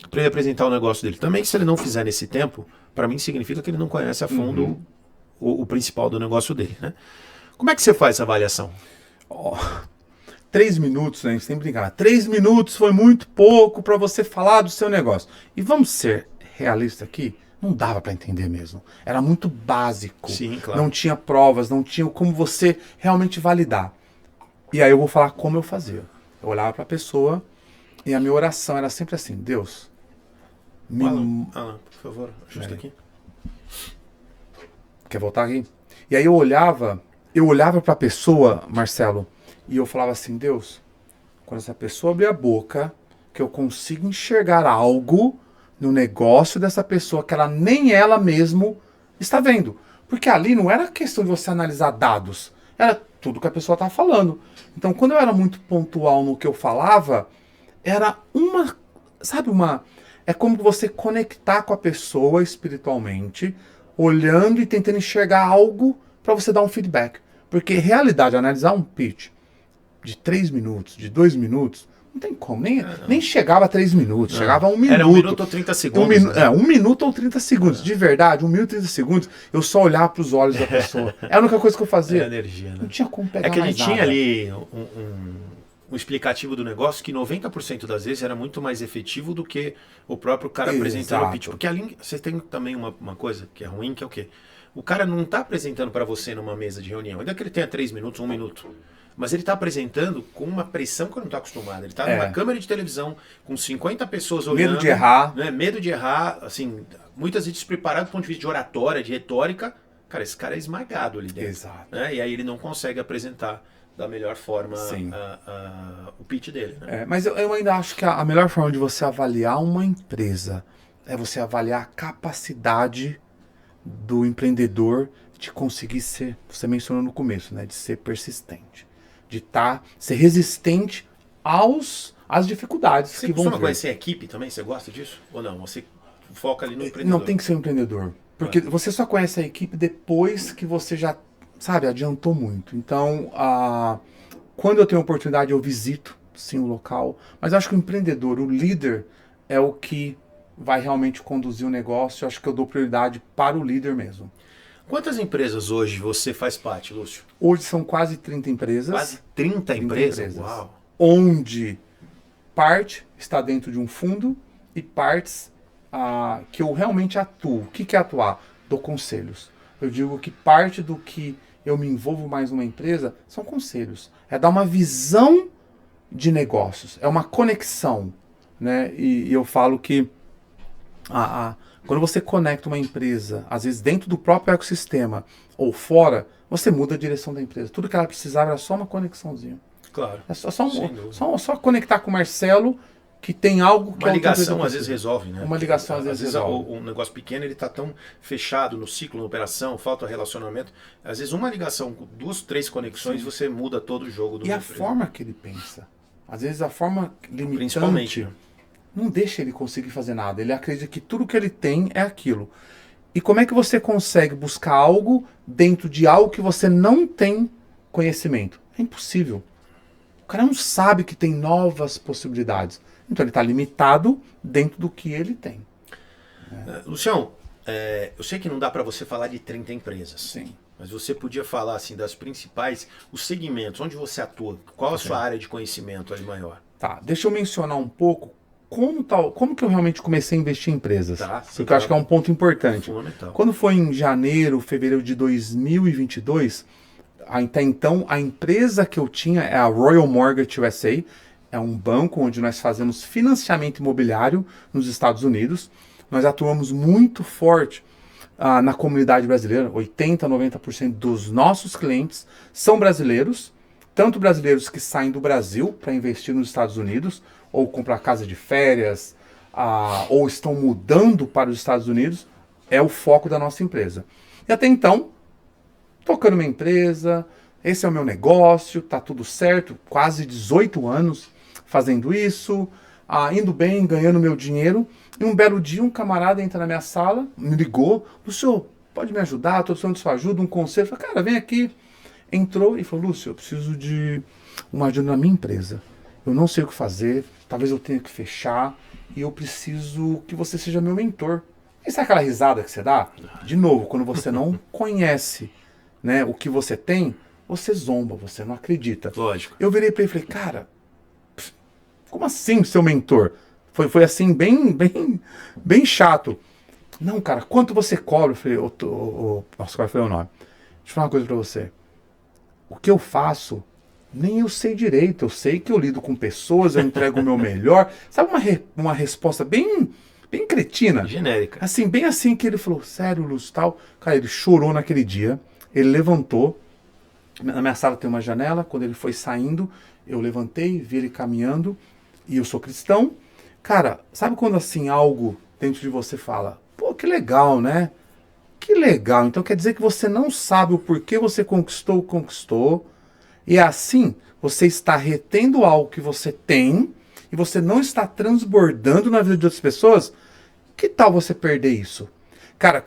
para ele apresentar o negócio dele. Também, se ele não fizer nesse tempo, para mim significa que ele não conhece a fundo o principal do negócio dele, né? Como é que você faz essa avaliação? 3 minutos, né? A gente sempre brinca, 3 minutos foi muito pouco para você falar do seu negócio. E vamos ser realistas aqui, não dava para entender mesmo. Era muito básico. Sim, claro. Não tinha provas, não tinha como você realmente validar. E aí eu vou falar como eu fazia. Eu olhava para a pessoa e a minha oração era sempre assim, Deus, Alan, por favor, ajusta aqui. Quer voltar aqui? E aí eu olhava para a pessoa, Marcelo, e eu falava assim, Deus, quando essa pessoa abrir a boca, que eu consiga enxergar algo no negócio dessa pessoa que ela nem ela mesmo está vendo. Porque ali não era questão de você analisar dados, era tudo que a pessoa estava falando. Então, quando eu era muito pontual no que eu falava, era é como você conectar com a pessoa espiritualmente, olhando e tentando enxergar algo para você dar um feedback. Porque realidade, analisar um pitch de 3 minutos, de 2 minutos, não tem como. Nem chegava a 3 minutos, chegava a 1 minuto. Era 1 minuto ou 30 segundos. Né? 1 minuto ou 30 segundos. De verdade, 1 minuto e 30 segundos, eu só olhava para os olhos da pessoa. Era a única coisa que eu fazia. Energia, né? Não tinha como pegar É que ele mais tinha nada. ali um explicativo do negócio que 90% das vezes era muito mais efetivo do que o próprio cara apresentando o pitch. Porque ali você tem também uma coisa que é ruim, que é o quê? O cara não está apresentando para você numa mesa de reunião, ainda que ele tenha 3 minutos, 1 minuto. Mas ele está apresentando com uma pressão que eu não estou acostumado. Ele está numa câmera de televisão com 50 pessoas olhando. Medo de errar. Né? Medo de errar, assim, muitas vezes despreparado do ponto de vista de oratória, de retórica. Cara, esse cara é esmagado ali dentro. Exato. Né? E aí ele não consegue apresentar da melhor forma Sim. o pitch dele. Né? Mas eu ainda acho que a melhor forma de você avaliar uma empresa é você avaliar a capacidade do empreendedor de conseguir ser, você mencionou no começo, né, de ser persistente, de ser resistente às dificuldades Você que vão costuma vir. conhecer a equipe também? Você gosta disso? Ou não? Você foca ali no empreendedor? Não tem que ser um empreendedor, porque você só conhece a equipe depois que você já, sabe, adiantou muito. Então, quando eu tenho oportunidade, eu visito, sim, o local, mas eu acho que o empreendedor, o líder, é o que vai realmente conduzir o negócio. Eu acho que eu dou prioridade para o líder mesmo. Quantas empresas hoje você faz parte, Lúcio? Hoje são quase 30 empresas. Quase 30 empresas? Uau! Onde parte está dentro de um fundo e partes que eu realmente atuo. O que é atuar? Dou conselhos. Eu digo que parte do que eu me envolvo mais numa empresa são conselhos. É dar uma visão de negócios. É uma conexão. Né? E eu falo que quando você conecta uma empresa, às vezes dentro do próprio ecossistema ou fora, você muda a direção da empresa. Tudo que ela precisava era só uma conexãozinha. Claro. É só conectar com o Marcelo, que tem algo que uma ligação às vezes resolve, né? Uma ligação às vezes resolve. Um negócio pequeno ele está tão fechado no ciclo, na operação, falta relacionamento. Às vezes uma ligação, 2, 3 conexões, você muda todo o jogo do E a forma que ele pensa. Às vezes a forma limitante, principalmente, né? Não deixa ele conseguir fazer nada. Ele acredita que tudo que ele tem é aquilo. E como é que você consegue buscar algo dentro de algo que você não tem conhecimento? É impossível. O cara não sabe que tem novas possibilidades. Então ele está limitado dentro do que ele tem. Lucião, eu sei que não dá para você falar de 30 empresas. Sim. Mas você podia falar assim das principais, os segmentos, onde você atua, qual a sua área de conhecimento ali maior? Tá, deixa eu mencionar um pouco como que eu realmente comecei a investir em empresas. Tá, porque eu acho que é um ponto importante. Fundamental. Quando foi em janeiro, fevereiro de 2022, até então a empresa que eu tinha é a Royal Mortgage USA, é um banco onde nós fazemos financiamento imobiliário nos Estados Unidos. Nós atuamos muito forte na comunidade brasileira. 80%, 90% dos nossos clientes são brasileiros, tanto brasileiros que saem do Brasil para investir nos Estados Unidos, ou comprar casa de férias, ou estão mudando para os Estados Unidos, é o foco da nossa empresa. E até então, tocando minha empresa, esse é o meu negócio, tá tudo certo, quase 18 anos fazendo isso, indo bem, ganhando meu dinheiro. E um belo dia, um camarada entra na minha sala, me ligou, Lúcio, pode me ajudar? Estou precisando de sua ajuda, um conselho. Eu falei, cara, vem aqui. Entrou e falou, Lúcio, eu preciso de uma ajuda na minha empresa. Eu não sei o que fazer, talvez eu tenha que fechar, e eu preciso que você seja meu mentor. E sabe aquela risada que você dá? De novo, quando você não conhece, né, o que você tem, você zomba, você não acredita. Lógico. Eu virei para ele e falei, cara, como assim seu mentor? Foi assim, bem chato. Não, cara, quanto você cobra? Eu falei, nossa, qual foi o nome? Deixa eu falar uma coisa para você. O que eu faço, nem eu sei direito. Eu sei que eu lido com pessoas, eu entrego o meu melhor. Sabe uma resposta bem cretina? Genérica. Assim, bem assim que ele falou, sério, Lúcio, tal. Cara, ele chorou naquele dia. Ele levantou. Na minha sala tem uma janela. Quando ele foi saindo, eu levantei, vi ele caminhando. E eu sou cristão. Cara, sabe quando assim algo dentro de você fala, pô, que legal, né? Que legal. Então quer dizer que você não sabe o porquê você conquistou. E assim, você está retendo algo que você tem e você não está transbordando na vida de outras pessoas. Que tal você perder isso? Cara,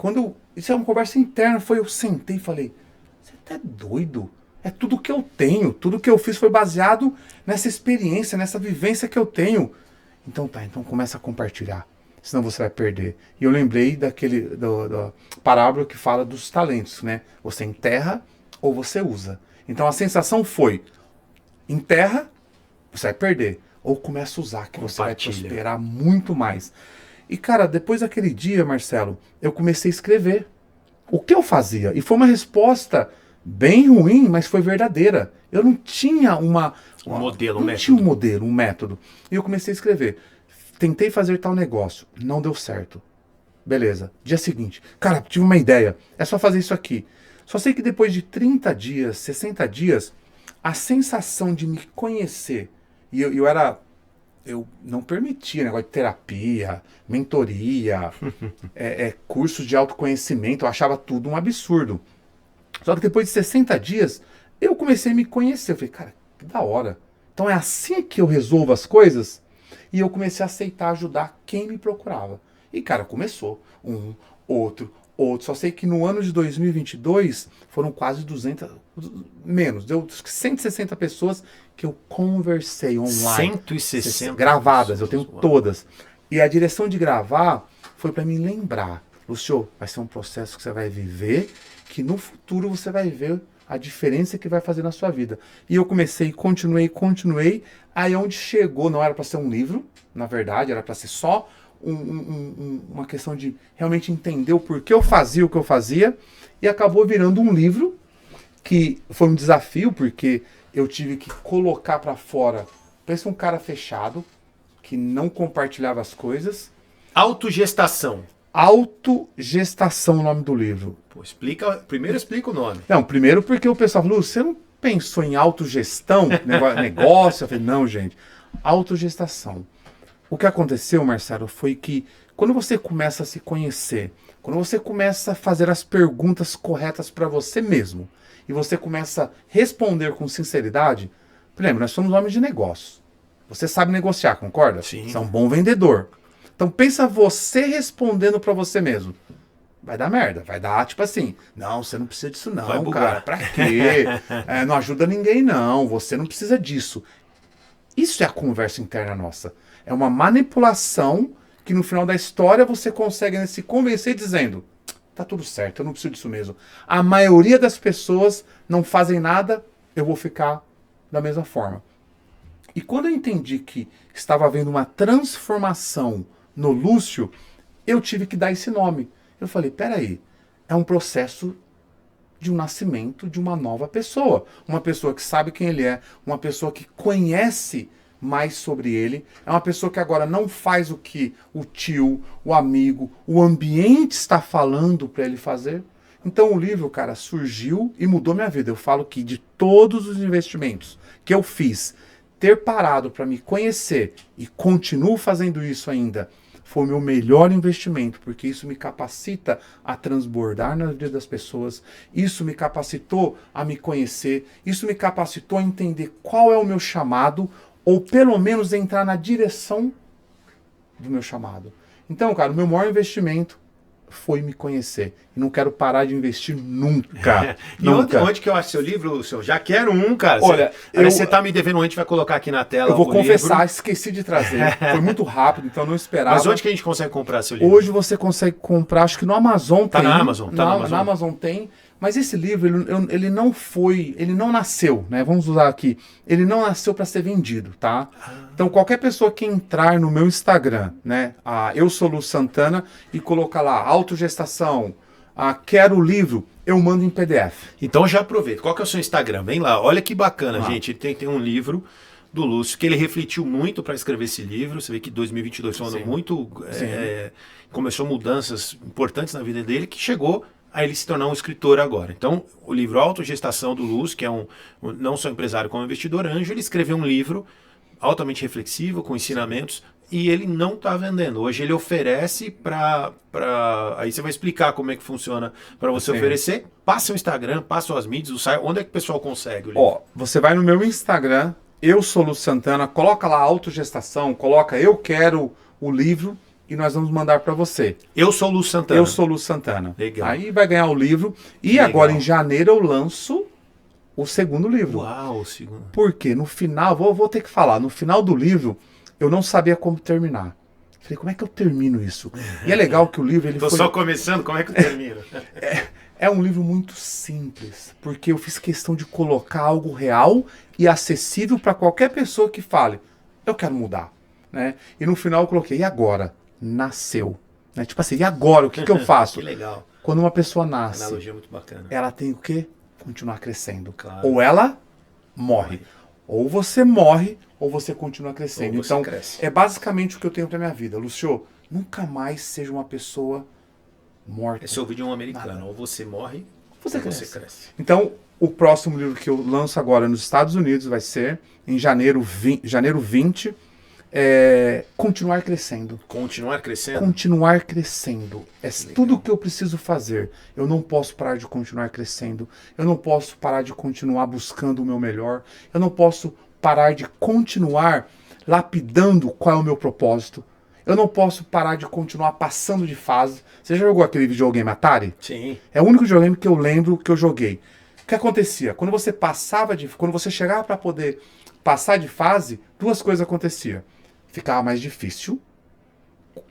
isso é uma conversa interna, eu sentei e falei, você tá doido? É tudo que eu tenho, tudo que eu fiz foi baseado nessa experiência, nessa vivência que eu tenho. Então começa a compartilhar, senão você vai perder. E eu lembrei da parábola que fala dos talentos, né? Você enterra ou você usa. Então a sensação foi, enterra, você vai perder. Ou começa a usar, que você vai prosperar muito mais. E cara, depois daquele dia, Marcelo, eu comecei a escrever. O que eu fazia? E foi uma resposta bem ruim, mas foi verdadeira. Eu não tinha um método. E eu comecei a escrever. Tentei fazer tal negócio, não deu certo. Beleza. Dia seguinte, cara, tive uma ideia. É só fazer isso aqui. Só sei que depois de 30 dias, 60 dias, a sensação de me conhecer, e eu não permitia negócio de terapia, mentoria, cursos de autoconhecimento, eu achava tudo um absurdo. Só que depois de 60 dias, eu comecei a me conhecer. Eu falei, cara, que da hora. Então é assim que eu resolvo as coisas? E eu comecei a aceitar ajudar quem me procurava. E, cara, começou. Outro. Só sei que no ano de 2022 foram quase 200, menos, deu 160 pessoas que eu conversei online. 160 gravadas, eu pessoas, tenho todas. E a direção de gravar foi para me lembrar. Lúcio, vai ser um processo que você vai viver, que no futuro você vai ver a diferença que vai fazer na sua vida. E eu comecei, continuei, aí onde chegou, não era para ser um livro, na verdade, era para ser só uma questão de realmente entender o porquê eu fazia o que eu fazia, e acabou virando um livro, que foi um desafio, porque eu tive que colocar para fora, pensa um cara fechado, que não compartilhava as coisas. Autogestação. Autogestação, o nome do livro. Pô, primeiro explica o nome. Não, primeiro porque o pessoal falou, você não pensou em autogestão, negócio? Eu falei, não, gente, autogestação. O que aconteceu, Marcelo, foi que quando você começa a se conhecer, quando você começa a fazer as perguntas corretas para você mesmo, e você começa a responder com sinceridade, lembra, nós somos homens de negócio. Você sabe negociar, concorda? Sim. Você é um bom vendedor. Então pensa você respondendo para você mesmo. Vai dar merda, vai dar tipo assim, não, você não precisa disso não, cara, pra quê? Não ajuda ninguém não, você não precisa disso. Isso é a conversa interna nossa. É uma manipulação que no final da história você consegue se convencer dizendo, tá tudo certo, eu não preciso disso mesmo. A maioria das pessoas não fazem nada, eu vou ficar da mesma forma. E quando eu entendi que estava havendo uma transformação no Lúcio, eu tive que dar esse nome. Eu falei, peraí, é um processo de um nascimento de uma nova pessoa. Uma pessoa que sabe quem ele é, uma pessoa que conhece mais sobre ele, é uma pessoa que agora não faz o que o tio, o amigo, o ambiente está falando para ele fazer. Então o livro, cara, surgiu e mudou minha vida. Eu falo que de todos os investimentos que eu fiz, ter parado para me conhecer e continuo fazendo isso ainda, foi o meu melhor investimento, porque isso me capacita a transbordar na vida das pessoas, isso me capacitou a me conhecer, isso me capacitou a entender qual é o meu chamado, ou pelo menos entrar na direção do meu chamado. Então, cara, o meu maior investimento foi me conhecer. E não quero parar de investir nunca. E onde que eu acho seu livro, seu? Já quero um, cara. Olha, você tá me devendo, a gente vai colocar aqui na tela. Eu vou confessar, esqueci de trazer. Foi muito rápido, então não esperava. Mas onde que a gente consegue comprar seu livro? Hoje você consegue comprar, acho que no Amazon tá tem. Na Amazon, tá na Amazon tem. Mas esse livro, ele não nasceu, né? Vamos usar aqui. Ele não nasceu para ser vendido, tá? Então, qualquer pessoa que entrar no meu Instagram, né? Eu sou Lu Santana, e colocar lá, autogestação, quero o livro, eu mando em PDF. Então já aproveita. Qual que é o seu Instagram? Vem lá. Olha que bacana, gente. Tem um livro do Lúcio, que ele refletiu muito para escrever esse livro. Você vê que 2022 foi um ano muito... começou mudanças importantes na vida dele, que chegou a ele se tornar um escritor agora. Então, o livro Autogestação do Lúcio, que é não só empresário como investidor anjo, ele escreveu um livro altamente reflexivo, com ensinamentos, e ele não está vendendo. Hoje ele oferece para... Aí você vai explicar como é que funciona para você oferecer. Passa o Instagram, passa as mídias, o site. Onde é que o pessoal consegue o livro? Você vai no meu Instagram, eu sou Lu Santana, coloca lá autogestação, coloca eu quero o livro, e nós vamos mandar para você. Eu sou Lu Santana. Eu sou Lu Santana. Legal. Aí vai ganhar o livro. E agora, em janeiro, eu lanço o segundo livro. Uau, o segundo. Porque no final, vou ter que falar, no final do livro, eu não sabia como terminar. Falei, como é que eu termino isso? E é legal que o livro... Tô só começando, como é que eu termino? É um livro muito simples, porque eu fiz questão de colocar algo real e acessível para qualquer pessoa que fale, eu quero mudar. Né? E no final eu coloquei, e agora? Nasceu. Né? Tipo assim, e agora? O que eu faço? Que legal. Quando uma pessoa nasce, analogia muito bacana. Ela tem o quê? Continuar crescendo. Claro. Ou ela morre. Ou você morre, ou você continua crescendo. Ou você então, cresce. é basicamente o que eu tenho pra minha vida. Lúcio, nunca mais seja uma pessoa morta. Esse é o vídeo americano. Ou você morre, ou você cresce. Então, o próximo livro que eu lanço agora nos Estados Unidos vai ser em janeiro 20, continuar crescendo. Continuar crescendo? Continuar crescendo. É tudo o que eu preciso fazer. Eu não posso parar de continuar crescendo. Eu não posso parar de continuar buscando o meu melhor. Eu não posso parar de continuar lapidando qual é o meu propósito. Eu não posso parar de continuar passando de fase. Você já jogou aquele videogame Atari? Sim. É o único videogame que eu lembro que eu joguei. O que acontecia? Quando você chegava para poder passar de fase, duas coisas aconteciam. Ficava mais difícil.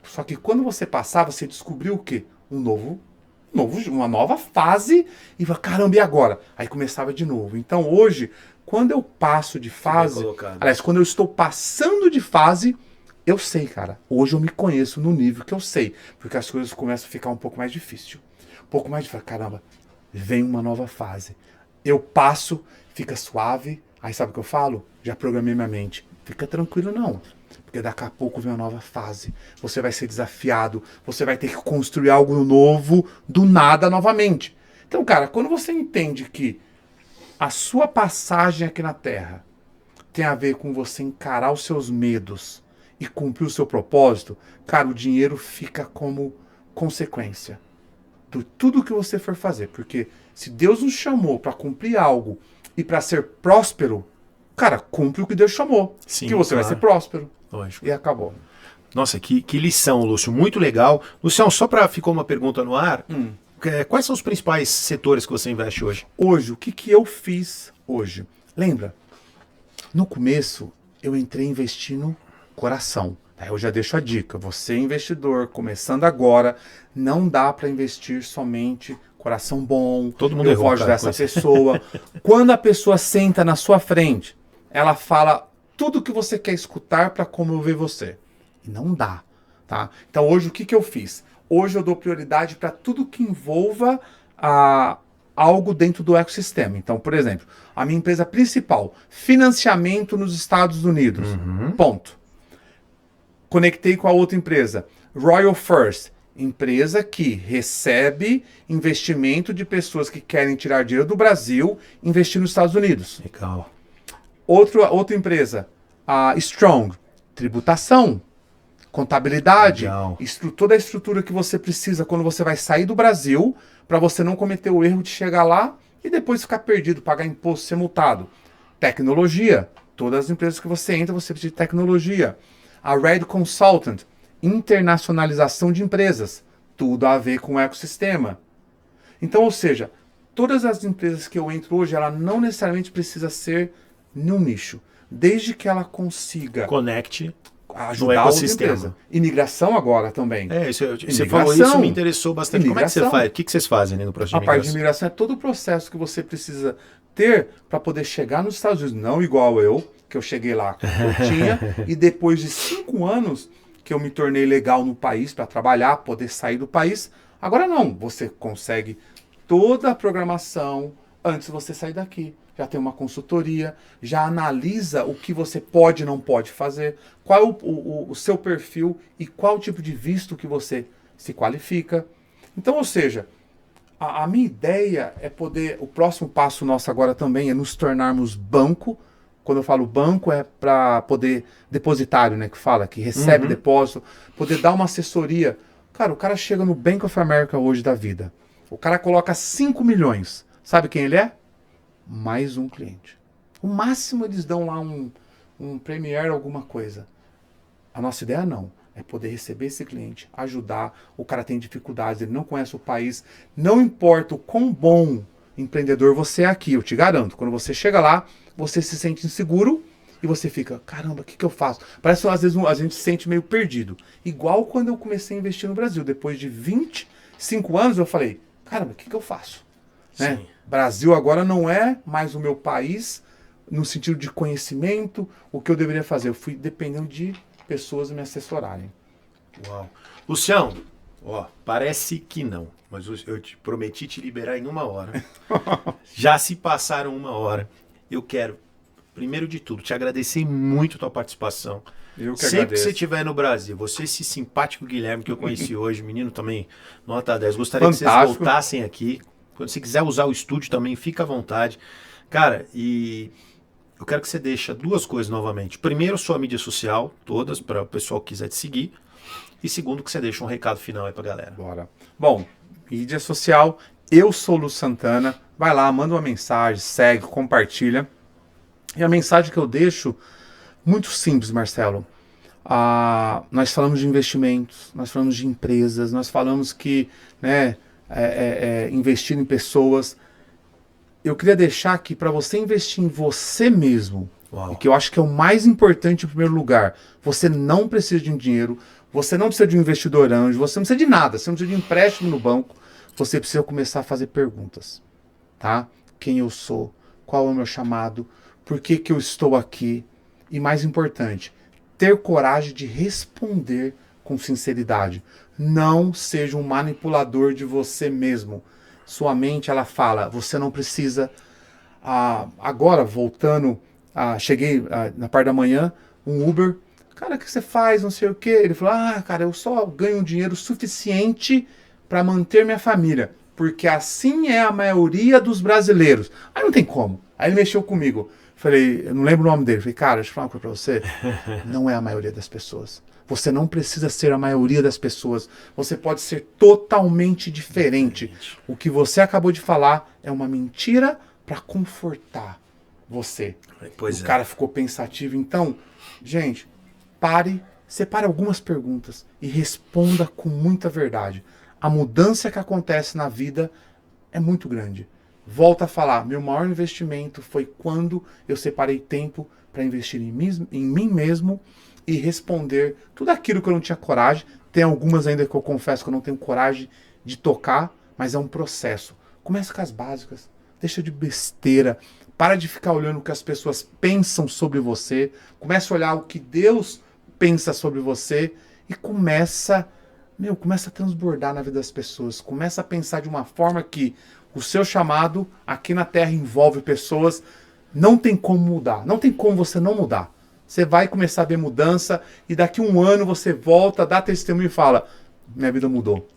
Só que quando você passava, você descobriu o quê? Uma nova fase. E falava, caramba, e agora? Aí começava de novo. Então hoje, quando eu passo de fase... Aliás, quando eu estou passando de fase, eu sei, cara. Hoje eu me conheço no nível que eu sei. Porque as coisas começam a ficar um pouco mais difícil. Um pouco mais difícil. Caramba, vem uma nova fase. Eu passo, fica suave. Aí sabe o que eu falo? Já programei minha mente. Fica tranquilo, não. Porque daqui a pouco vem uma nova fase. Você vai ser desafiado. Você vai ter que construir algo novo do nada novamente. Então, cara, quando você entende que a sua passagem aqui na Terra tem a ver com você encarar os seus medos e cumprir o seu propósito, cara, o dinheiro fica como consequência de tudo que você for fazer. Porque se Deus nos chamou para cumprir algo e para ser próspero, cara, cumpre o que Deus chamou. Sim, que você vai ser próspero. Lógico. E acabou. Nossa, que lição, Lúcio. Muito legal. Lucião, só para ficou uma pergunta no ar. Quais são os principais setores que você investe hoje? Hoje, o que eu fiz hoje? Lembra? No começo, eu entrei investindo coração. Aí eu já deixo a dica. Você, investidor, começando agora, não dá para investir somente coração bom. Todo mundo vou ajudar essa pessoa. Quando a pessoa senta na sua frente, ela fala tudo que você quer escutar para comover você. E não dá, tá? Então hoje o que eu fiz? Hoje eu dou prioridade para tudo que envolva algo dentro do ecossistema. Então, por exemplo, a minha empresa principal, financiamento nos Estados Unidos. Ponto. Conectei com a outra empresa, Royal First, empresa que recebe investimento de pessoas que querem tirar dinheiro do Brasil e investir nos Estados Unidos. Legal. Outra empresa, a Strong, tributação, contabilidade, toda a estrutura que você precisa quando você vai sair do Brasil, para você não cometer o erro de chegar lá e depois ficar perdido, pagar imposto, ser multado. Tecnologia, todas as empresas que você entra, você precisa de tecnologia. A Red Consultant, internacionalização de empresas, tudo a ver com o ecossistema. Então, ou seja, todas as empresas que eu entro hoje, ela não necessariamente precisa ser num nicho, desde que ela consiga ajudar a outra empresa. Imigração agora também. Você falou isso, me interessou bastante. Como é que você faz? O que vocês fazem ali no projeto de imigração? A parte de imigração é todo o processo que você precisa ter para poder chegar nos Estados Unidos. Não igual eu, que eu cheguei lá, eu tinha, e depois de 5 anos que eu me tornei legal no país para trabalhar, poder sair do país. Agora não, você consegue toda a programação antes de você sair daqui. Já tem uma consultoria, já analisa o que você pode e não pode fazer, qual é o seu perfil e qual tipo de visto que você se qualifica. Então, ou seja, a minha ideia é poder, o próximo passo nosso agora também é nos tornarmos banco. Quando eu falo banco é para poder, depositário, né, que fala, que recebe depósito, poder dar uma assessoria. Cara, o cara chega no Bank of America hoje da vida, o cara coloca 5 milhões, sabe quem ele é? Mais um cliente. O máximo eles dão lá um Premier, alguma coisa. A nossa ideia não. É poder receber esse cliente, ajudar. O cara tem dificuldades, ele não conhece o país. Não importa o quão bom empreendedor você é aqui, eu te garanto. Quando você chega lá, você se sente inseguro e você fica, caramba, o que eu faço? Parece que às vezes a gente se sente meio perdido. Igual quando eu comecei a investir no Brasil. Depois de 25 anos, eu falei, caramba, o que eu faço? Né? Brasil agora não é mais o meu país no sentido de conhecimento, o que eu deveria fazer. Eu fui dependendo de pessoas me assessorarem. Uau. Luciano, parece que não, mas eu te prometi te liberar em 1 hora. Já se passaram 1 hora. Eu quero, primeiro de tudo, te agradecer muito a tua participação. Eu que Sempre agradeço. que você estiver no Brasil, você esse simpático Guilherme que eu conheci hoje, menino também, nota 10. Gostaria que vocês voltassem aqui. Quando você quiser usar o estúdio também, fica à vontade. Cara, e eu quero que você deixe 2 coisas novamente. Primeiro, sua mídia social, todas, para o pessoal que quiser te seguir. E segundo, que você deixe um recado final aí pra galera. Bora. Bom, mídia social, eu sou Lu Santana. Vai lá, manda uma mensagem, segue, compartilha. E a mensagem que eu deixo, muito simples, Marcelo. Nós falamos de investimentos, nós falamos de empresas, nós falamos que, né, investir em pessoas. Eu queria deixar aqui para você investir em você mesmo, e que eu acho que é o mais importante em primeiro lugar. Você não precisa de um dinheiro, você não precisa de um investidor anjo, você não precisa de nada, você não precisa de empréstimo no banco, você precisa começar a fazer perguntas, tá? Quem eu sou, qual é o meu chamado, por que eu estou aqui, e mais importante, ter coragem de responder com sinceridade. Não seja um manipulador de você mesmo. Sua mente, ela fala, você não precisa... agora, voltando, cheguei na parte da manhã, um Uber, cara, o que você faz, não sei o quê. Ele falou, cara, eu só ganho dinheiro suficiente para manter minha família, porque assim é a maioria dos brasileiros. Aí não tem como. Aí ele mexeu comigo. Falei, eu não lembro o nome dele. Falei, cara, deixa eu falar uma coisa pra você. Não é a maioria das pessoas. Você não precisa ser a maioria das pessoas. Você pode ser totalmente diferente. O que você acabou de falar é uma mentira para confortar você. Pois o cara ficou pensativo. Então, gente, separe algumas perguntas e responda com muita verdade. A mudança que acontece na vida é muito grande. Volto a falar, meu maior investimento foi quando eu separei tempo para investir em mim mesmo e responder tudo aquilo que eu não tinha coragem. Tem algumas ainda que eu confesso que eu não tenho coragem de tocar, mas é um processo. Começa com as básicas, deixa de besteira, para de ficar olhando o que as pessoas pensam sobre você, começa a olhar o que Deus pensa sobre você e começa a transbordar na vida das pessoas, começa a pensar de uma forma que o seu chamado aqui na Terra envolve pessoas, não tem como mudar, não tem como você não mudar. Você vai começar a ver mudança e daqui 1 ano você volta, dá testemunho e fala, minha vida mudou.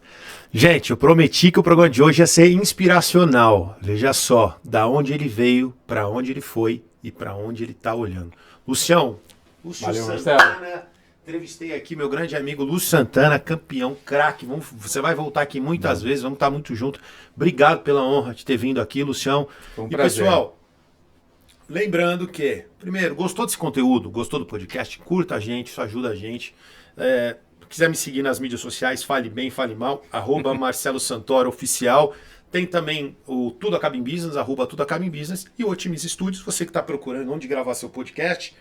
Gente, eu prometi que o programa de hoje ia ser inspiracional. Veja só, da onde ele veio, para onde ele foi e para onde ele está olhando. Lúcio Santana, entrevistei aqui meu grande amigo Lúcio Santana, campeão, craque. Você vai voltar aqui muitas vezes, vamos estar muito juntos. Obrigado pela honra de ter vindo aqui, Lucião. Foi um prazer. Pessoal, lembrando que, primeiro, gostou desse conteúdo, gostou do podcast, curta a gente, isso ajuda a gente. Quiser me seguir nas mídias sociais, fale bem, fale mal, @Marcelo Santoro Oficial. Tem também o Tudo Acaba em Business, @Tudo Acaba em Business. E o Otimized Studios, você que está procurando onde gravar seu podcast,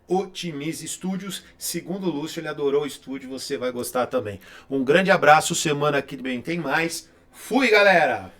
Otimize Studios. Segundo o Lúcio, ele adorou o estúdio, você vai gostar também. Um grande abraço, semana que vem tem mais. Fui, galera!